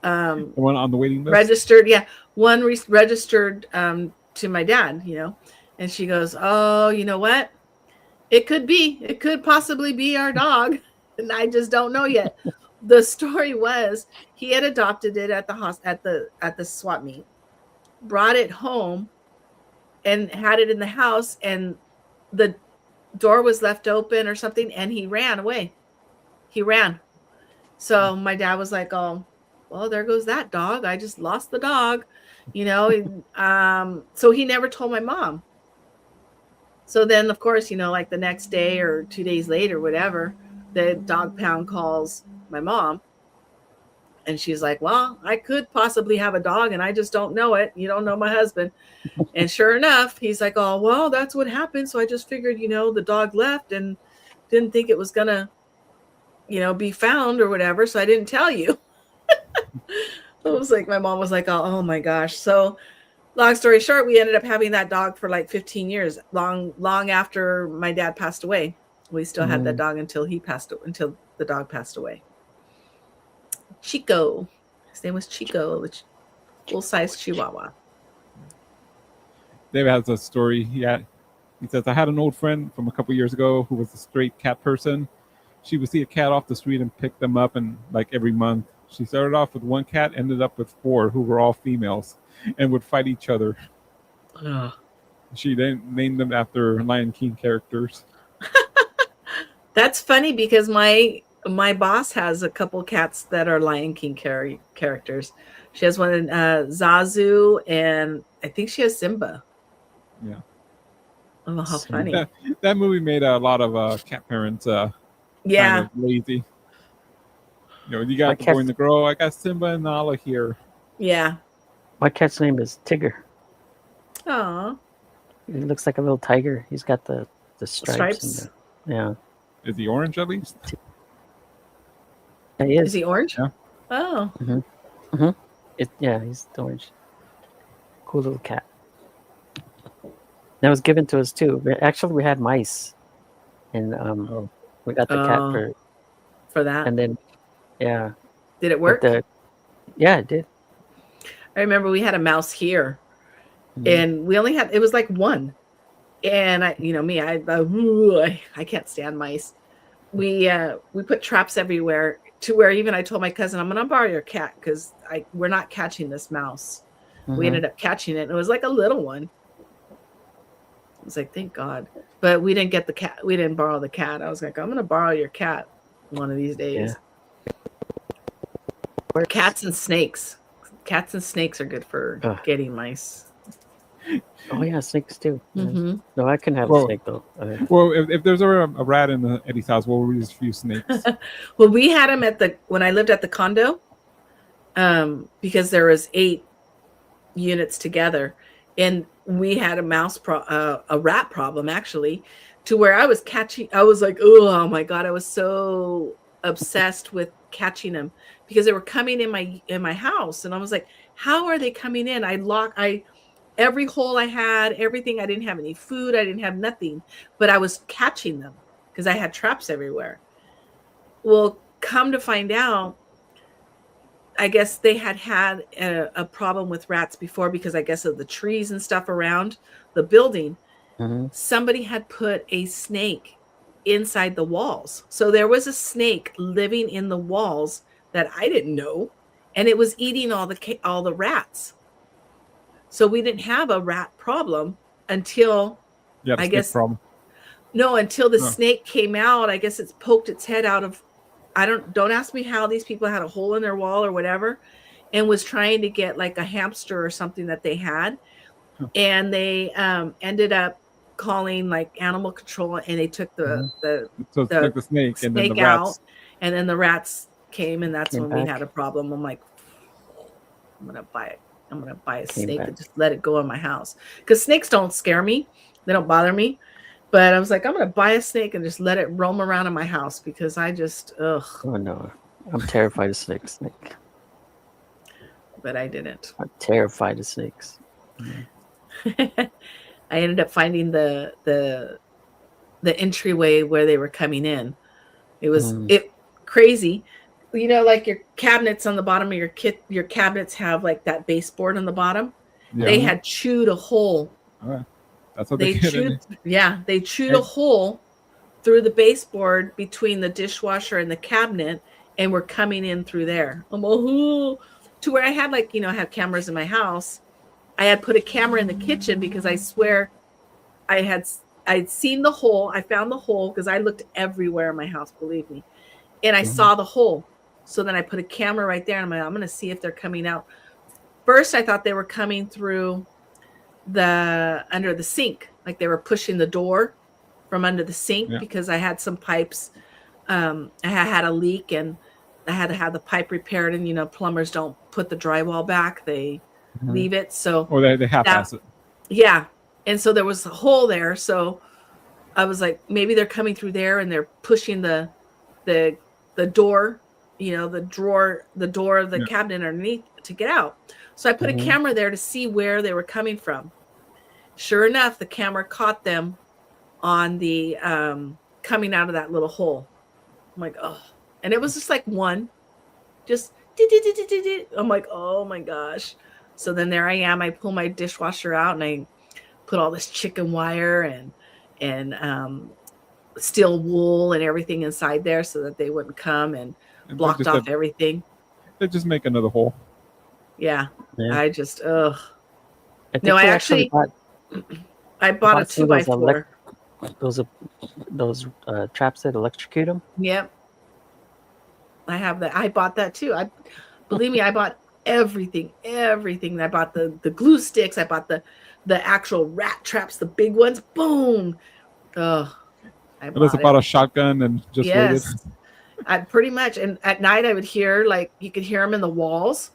One on the waiting list? Registered. Yeah. One registered to my dad, you know. And she goes, oh, you know what? It could possibly be our dog. And I just don't know yet. The story was he had adopted it at the swap meet, brought it home, and had it in the house, and the door was left open or something, and he ran away. He ran. So my dad was like, oh, well, there goes that dog. I just lost the dog, you know. So he never told my mom. So then, of course, you know, like the next day or 2 days later, whatever, the dog pound calls my mom. And she's like, well, I could possibly have a dog, and I just don't know it. You don't know my husband. And sure enough, he's like, oh, well, that's what happened. So I just figured, you know, the dog left and didn't think it was going to, you know, be found or whatever. So I didn't tell you. It was like, my mom was like, oh my gosh. So long story short, we ended up having that dog for like 15 years, long after my dad passed away. We still had that dog until the dog passed away. Chico. His name was Chico, the full-size Chihuahua. David has a story. He says, I had an old friend from a couple years ago who was a straight cat person. She would see a cat off the street and pick them up, and like every month. She started off with one cat, ended up with 4 who were all females and would fight each other. She then named them after Lion King characters. That's funny because my boss has a couple cats that are Lion King characters. She has one, Zazu, and I think she has Simba. Yeah. Oh, how funny. That movie made a lot of cat parents kind of lazy. You know, you got the boy and the girl. I got Simba and Nala here. Yeah. My cat's name is Tigger. Aw. He looks like a little tiger. He's got the stripes. Yeah. Is he orange at least? Yeah, he is. Is he orange? Yeah. Oh. Mm-hmm. Mm-hmm. Yeah, he's orange. Cool little cat. That was given to us too. Actually, we had mice, and we got the cat for that. And then, yeah. Did it work? Yeah, it did. I remember we had a mouse here, and we only had, it was like one. And I can't stand mice. We put traps everywhere to where even I told my cousin, I'm going to borrow your cat because we're not catching this mouse. We ended up catching it. And it was like a little one. I was like, thank God. But we didn't get the cat. We didn't borrow the cat. I was like, I'm going to borrow your cat one of these days. Yeah. Cats and snakes. Cats and snakes are good for getting mice. Oh yeah, snakes too. Mm-hmm. No, I couldn't have a snake though. Well, if there's a rat in Eddie's house, we'll use a few snakes. Well, we had them when I lived at the condo, because there was 8 units together, and we had a rat problem actually, to where I was like, oh my God, I was so obsessed with catching them because they were coming in my house, and I was like, how are they coming in? Every hole I had, everything. I didn't have any food. I didn't have nothing, but I was catching them because I had traps everywhere. Well, come to find out, I guess they had a problem with rats before because I guess of the trees and stuff around the building. Somebody had put a snake inside the walls. So there was a snake living in the walls that I didn't know, and it was eating all the rats. So we didn't have a rat problem until until the snake came out. I guess it's poked its head out of, don't ask me how these people had a hole in their wall or whatever, and was trying to get like a hamster or something that they had. And they ended up calling like animal control, and they took the snake and then the rats. And then the rats came, and that's when we had a problem. I'm like, I'm going to buy it. I'm going to buy a snake and just let it go in my house. Because snakes don't scare me. They don't bother me. But I was like, I'm going to buy a snake and just let it roam around in my house because I just, Oh, no. I'm terrified of snakes. Like, but I didn't. I'm terrified of snakes. I ended up finding the entryway where they were coming in. It was crazy. You know, like your cabinets on the bottom of your cabinets have like that baseboard on the bottom. Yeah. They had chewed a hole. All right. That's what They they get in chewed. it. Yeah, they chewed a hole through the baseboard between the dishwasher and the cabinet, and were coming in through there. To where I had like, I have cameras in my house. I had put a camera in the kitchen because I swear I'd seen the hole. I found the hole because I looked everywhere in my house, believe me. And I saw the hole. So then I put a camera right there and I'm going to see if they're coming out. First, I thought they were coming through under the sink. Like they were pushing the door from under the sink because I had some pipes. I had a leak and I had to have the pipe repaired. And, plumbers don't put the drywall back. They leave it. So, or they half-ass it. Yeah. And so there was a hole there. So I was like, maybe they're coming through there and they're pushing the door, the door of the cabinet underneath to get out. So I put a camera there to see where they were coming from. Sure enough, the camera caught them on the coming out of that little hole. I'm like, oh, and it was just like one, just I'm like, oh my gosh. So then there I am. I pull my dishwasher out and I put all this chicken wire and steel wool and everything inside there so that they wouldn't come and blocked off everything. They just make another hole. Yeah. I just I bought a 2x4. Those traps that electrocute them. Yep. I have that. I bought that too. Believe me, I bought everything. I bought the glue sticks. I bought the actual rat traps, the big ones. Boom. Oh, I bought a shotgun and just waited. I pretty much. And at night I would hear, like, you could hear them in the walls.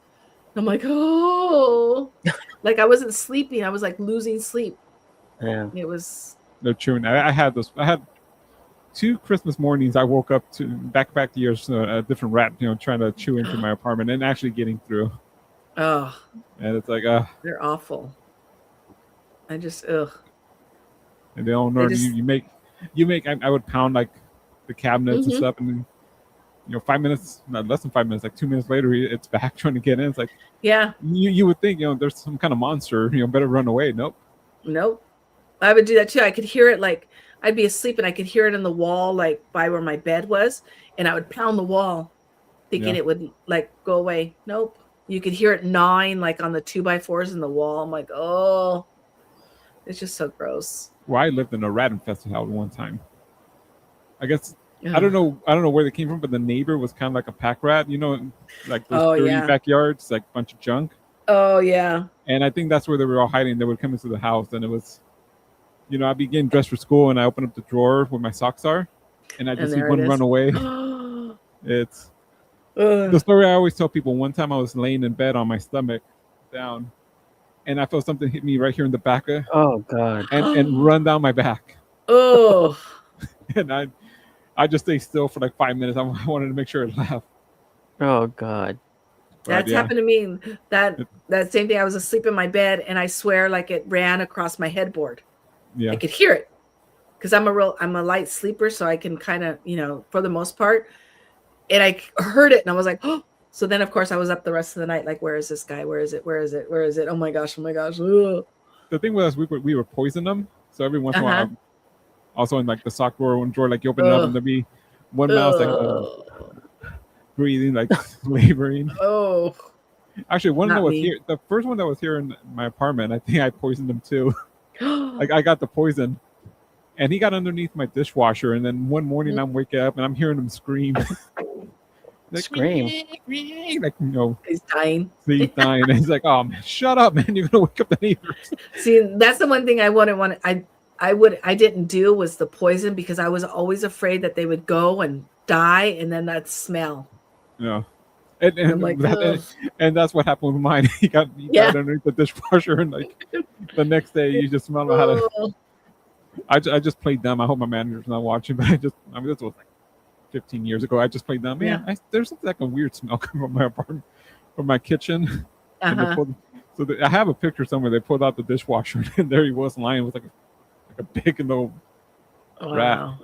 I'm like, oh, like I wasn't sleeping. I was like losing sleep. Yeah. It was. No chewing. I had 2 Christmas mornings. I woke up to back to years, a different rat, trying to chew into my apartment and actually getting through. Oh. And it's like, they're awful. I just, And they don't know you make. I would pound like the cabinets and stuff, and then 5 minutes, not less than 5 minutes, like 2 minutes later, it's back trying to get in. It's like, yeah, you would think there's some kind of monster, better run away. Nope. I would do that too. I could hear it, like I'd be asleep and I could hear it in the wall, like by where my bed was, and I would pound the wall, thinking it would like go away. Nope. You could hear it gnawing like on the 2x4s in the wall. I'm like, oh, it's just so gross. Well, I lived in a rat infested house one time. I guess I don't know where they came from, but the neighbor was kind of like a pack rat, like those dirty backyards, like a bunch of junk. Oh yeah. And I think that's where they were all hiding. They would come into the house, and it was, I'd be getting dressed for school, and I open up the drawer where my socks are, and I just see one run away. It's the story I always tell people. One time I was laying in bed on my stomach, down, and I felt something hit me right here in the back. Oh God! And run down my back. Oh. And I just stayed still for like 5 minutes. I wanted to make sure it left. Oh God. That's happened to me. That same thing. I was asleep in my bed, and I swear, like it ran across my headboard. Yeah, I could hear it because I'm a light sleeper, so I can kind of, for the most part. And I heard it, and I was like, oh. So then, of course, I was up the rest of the night, like, where is this guy? Where is it? Where is it? Where is it? Oh my gosh! Ugh. The thing with us, we were poisoning them. So every once in a while, also in like the sock drawer, like you open it up, and there'd be one mouse like breathing, like laboring. Oh. Actually, one that was here, the first one that was here in my apartment, I think I poisoned him too. Like I got the poison, and he got underneath my dishwasher. And then one morning I'm waking up and I'm hearing him scream. Like, scream, like he's dying. He's dying. And he's like, "Oh man, shut up, man! You're gonna wake up the neighbors." See, that's the one thing I didn't do was the poison, because I was always afraid that they would go and die, and then that smell. Yeah. And, like, and that's what happened with mine. He got underneath the dishwasher, and like the next day, you just smell how to. I just played dumb. I hope my manager's not watching, but this was like 15 years ago. I just played them. Man, there's like a weird smell coming from my apartment, from my kitchen. And they pulled, I have a picture somewhere. They pulled out the dishwasher, and there he was lying with like a big little rat.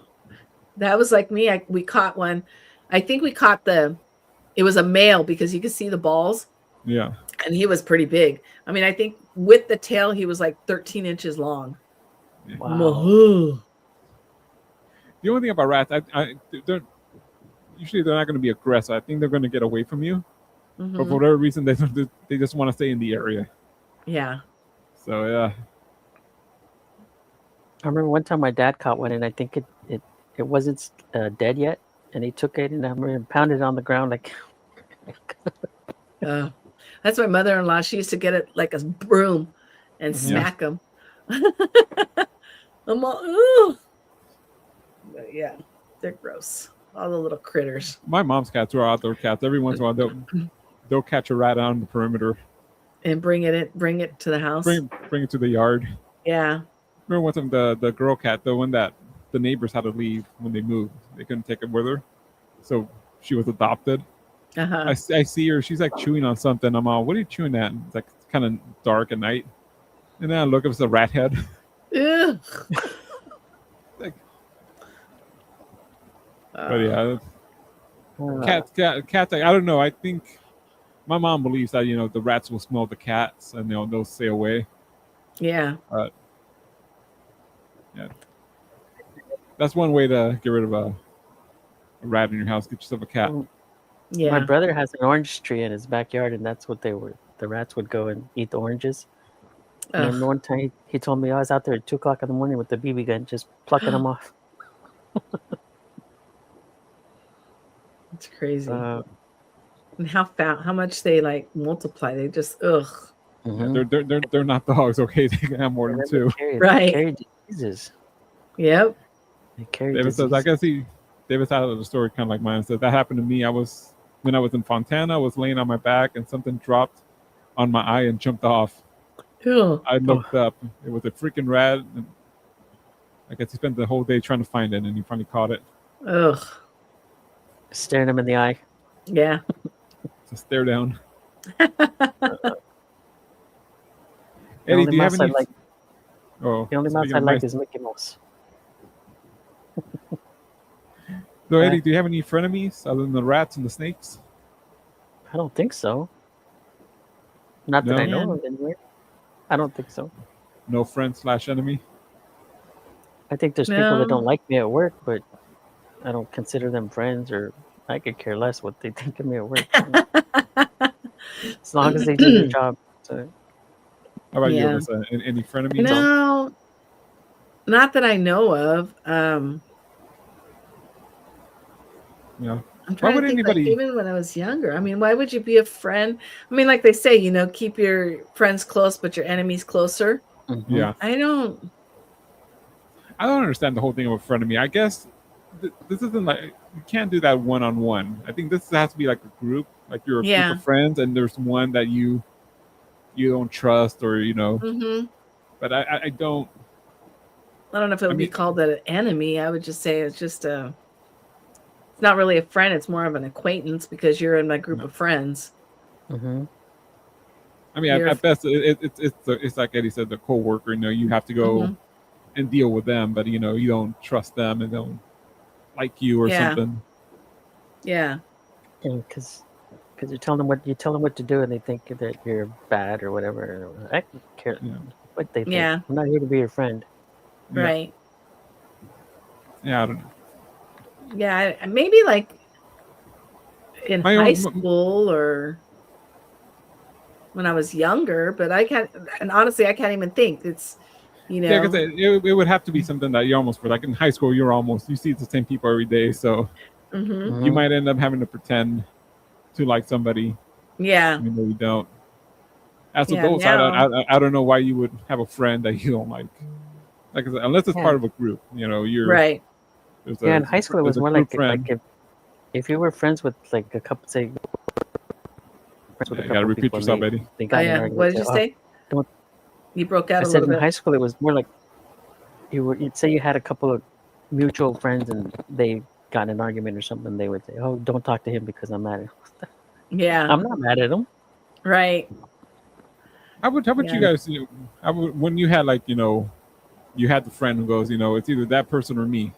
That was like me. We caught one. I think we caught it was a male because you could see the balls. Yeah. And he was pretty big. I mean, I think with the tail, he was like 13 inches long. Wow. The only thing about rats, they're not going to be aggressive. I think they're going to get away from you. Mm-hmm. But for whatever reason, they just want to stay in the area. Yeah. So, yeah. I remember one time my dad caught one, and I think it wasn't dead yet, and he took it and I remember pounded it on the ground like. That's my mother-in-law. She used to get it like a broom and smack them. I'm all, ooh. But yeah, they're gross. All the little critters. My mom's cats are outdoor cats. Every once in a while, they'll catch a rat on the perimeter and bring it to the house. Bring it to the yard. Yeah. Remember one time the girl cat, the one that the neighbors had to leave when they moved. They couldn't take it with her, so she was adopted. I see her. She's like chewing on something. I'm all, what are you chewing at? It's like kind of dark at night, and then I look, it's a rat head. Ugh. Like, but yeah, cats. Like, I don't know. I think my mom believes that the rats will smell the cats and they'll stay away. Yeah. Yeah. That's one way to get rid of a rat in your house. Get yourself a cat. Yeah. My brother has an orange tree in his backyard, and that's what they were. The rats would go and eat the oranges. And one time he told me I was out there at 2:00 in the morning with the BB gun, just plucking them off. It's crazy. And how much they like multiply. They just Mm-hmm. They're not dogs, okay? They can have more than two. Right. They carry diseases. Yep. They carry David diseases. says, I guess David's out of the story kind of like mine. Said that happened to me. When I was in Fontana, I was laying on my back and something dropped on my eye and jumped off. Cool. I looked up. It was a freaking rat. And I guess he spent the whole day trying to find it, and he finally caught it. Ugh. Staring him in the eye. Yeah. It's a stare down. Eddie, do you have any? The only mouse I like is Mickey Mouse. So, Eddie, do you have any frenemies other than the rats and the snakes? I don't think so. Not that I know of anyway. I don't think so. No friend/enemy? I think there's people that don't like me at work, but I don't consider them friends, or I could care less what they think of me at work. As long as they do their job. So. How about you, Alyssa? Any frenemies? No, not that I know of. Yeah. I'm trying to think, like, even when I was younger. I mean, why would you be a friend? I mean, like they say, keep your friends close, but your enemies closer. Mm-hmm. Yeah. I don't understand the whole thing of a frenemy. I guess this isn't like, you can't do that one-on-one. I think this has to be like a group, like you're a group of friends, and there's one that you don't trust, or Mm-hmm. But I don't know if it would be called an enemy. I would just say it's just it's not really a friend. It's more of an acquaintance because you're in my group of friends. Mm-hmm. I mean, at best, it's like Eddie said, the co-worker. You have to go and deal with them, but you don't trust them and don't like you or something. Yeah. Because you tell them what to do, and they think that you're bad or whatever. I don't care what they think. Yeah. I'm not here to be your friend. Right. Yeah, I don't know. Yeah, maybe like in high school or when I was younger, but I can't. And honestly, I can't even think. It's Yeah, because it would have to be something that you almost, like in high school, you see the same people every day, so you might end up having to pretend to like somebody. Yeah. Even though you don't. As adults, I don't know why you would have a friend that you don't like. Like I said, unless it's part of a group, you're right. In high school it was more like if you were friends with like a couple, say, you gotta repeat yourself, Eddie. What did you say? You broke out a little bit. In high school it was more like you'd say you had a couple of mutual friends and they got in an argument or something, they would say, "Oh, don't talk to him because I'm mad at him." Yeah. I'm not mad at him. Right. How about Yeah. you guys? When you had you had the friend who goes, it's either that person or me.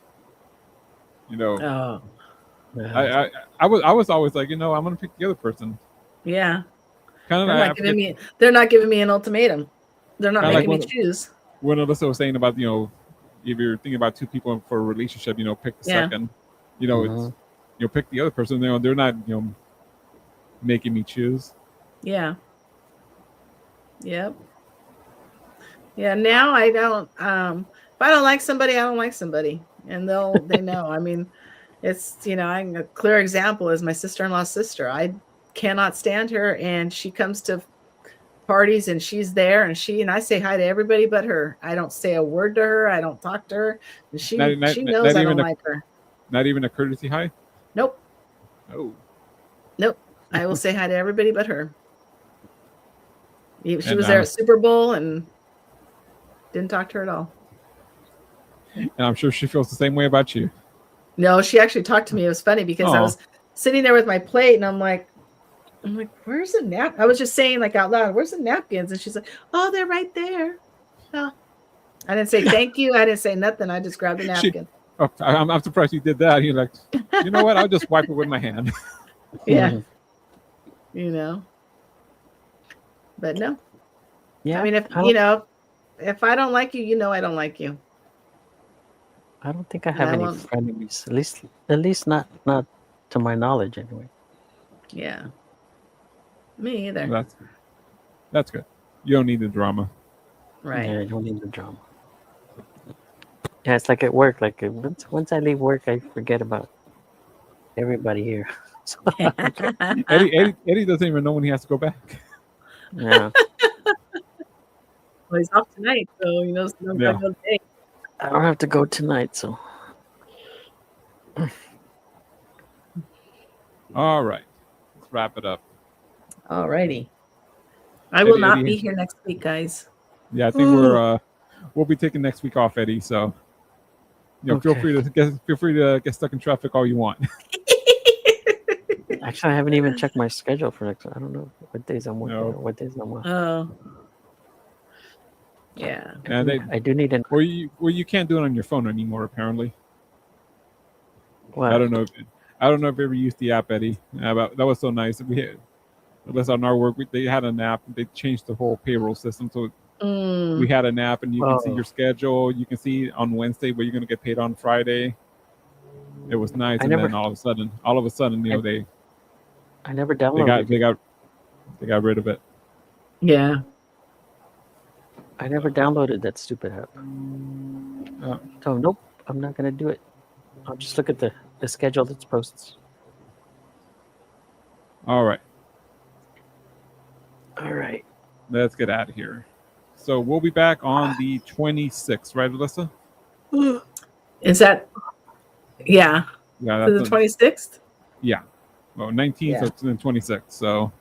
Oh. I was always like, I'm gonna pick the other person. Yeah. Kind They're not giving me. They're not giving me an ultimatum. They're not making me choose. When Alyssa was saying about if you're thinking about two people for a relationship, pick the second. It's pick the other person. They're not making me choose. Yeah. Yep. Yeah. Now I don't. If I don't like somebody, I don't like somebody, and they know. I mean, it's a clear example is my sister-in-law's sister. I cannot stand her, and she comes to parties and she's there, and I say hi to everybody but her. I don't say a word to her. I don't talk to her. And she knows I don't like her. Not even a courtesy hi? Nope. Oh. Nope. I will say hi to everybody but her. She was there at Super Bowl and didn't talk to her at all. And I'm sure she feels the same way about you. No, she actually talked to me. It was funny because I was sitting there with my plate and I'm like, where's the nap? I was just saying out loud, where's the napkins? And she's like, oh, they're right there. Oh. I didn't say thank you. I didn't say nothing. I just grabbed the napkin. I'm surprised you did that. You're like, you know what? I'll just wipe it with my hand. Yeah. But no. Yeah. I mean, if I don't like you, I don't like you. I don't think I have any frenemies. At least not to my knowledge, anyway. Yeah. Me either. That's good. You don't need the drama. Right. Yeah, you don't need the drama. Yeah, it's like at work. Like once I leave work, I forget about everybody here. So, Eddie doesn't even know when he has to go back. Yeah. Well, he's off tonight, so he knows no day. I don't have to go tonight, so. All right. Let's wrap it up. All righty. I will not be here next week, guys. Yeah, I think we'll be taking next week off, Eddie. So, feel free to get stuck in traffic all you want. Actually, I haven't even checked my schedule for next. I don't know what days I'm working. Or what days I'm off. Oh. Yeah. I do need an. Or you can't do it on your phone anymore. Apparently. What? I don't know if you ever used the app, Eddie. That was so nice. We had, unless on our work, they had an app. They changed the whole payroll system, so we had an app, and you can see your schedule. You can see on Wednesday where you're going to get paid on Friday. It was nice, then all of a sudden, I never downloaded. They got rid of it. Yeah. I never downloaded that stupid app. So nope, I'm not gonna do it. I'll just look at the schedule that's posted. All right. Let's get out of here. So we'll be back on the 26th, right, Alyssa? Is that? Yeah. Yeah, that's the 26th. Yeah. Well, 19th and 26th. So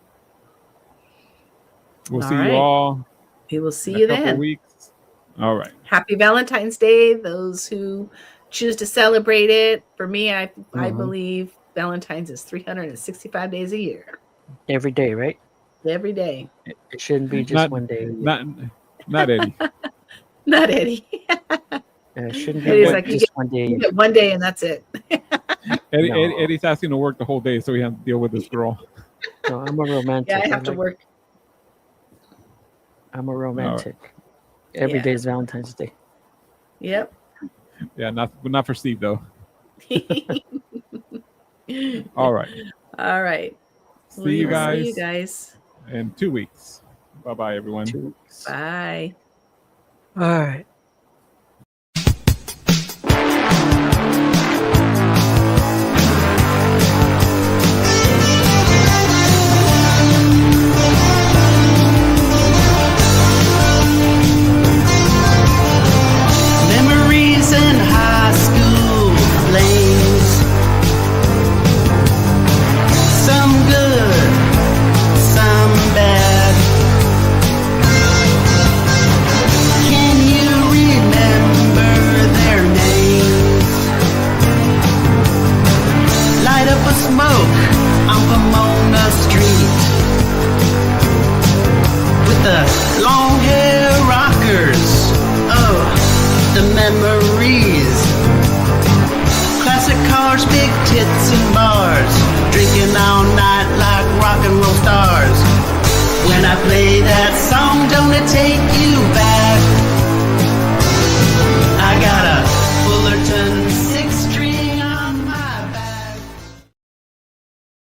we'll see you all. We will see you then. In a couple weeks. All right. Happy Valentine's Day. Those who choose to celebrate it. For me, I believe Valentine's is 365 days a year. Every day, right? Every day. It shouldn't be just one day. Not Eddie. Not Eddie. It shouldn't be just one day. You get one day and that's it. Eddie's asking to work the whole day, so he has to deal with this girl. No, I'm a romantic. Yeah, I have to work. I'm a romantic. Right. Every day is Valentine's Day. Yep. Yeah, not for Steve though. All right. All right. See you guys. See you guys in 2 weeks. Bye, everyone. 2 weeks. Bye. All right. Can you memories. Classic cars, big tits and bars, drinking all night like rock and roll stars. When I play that song, don't it take you back?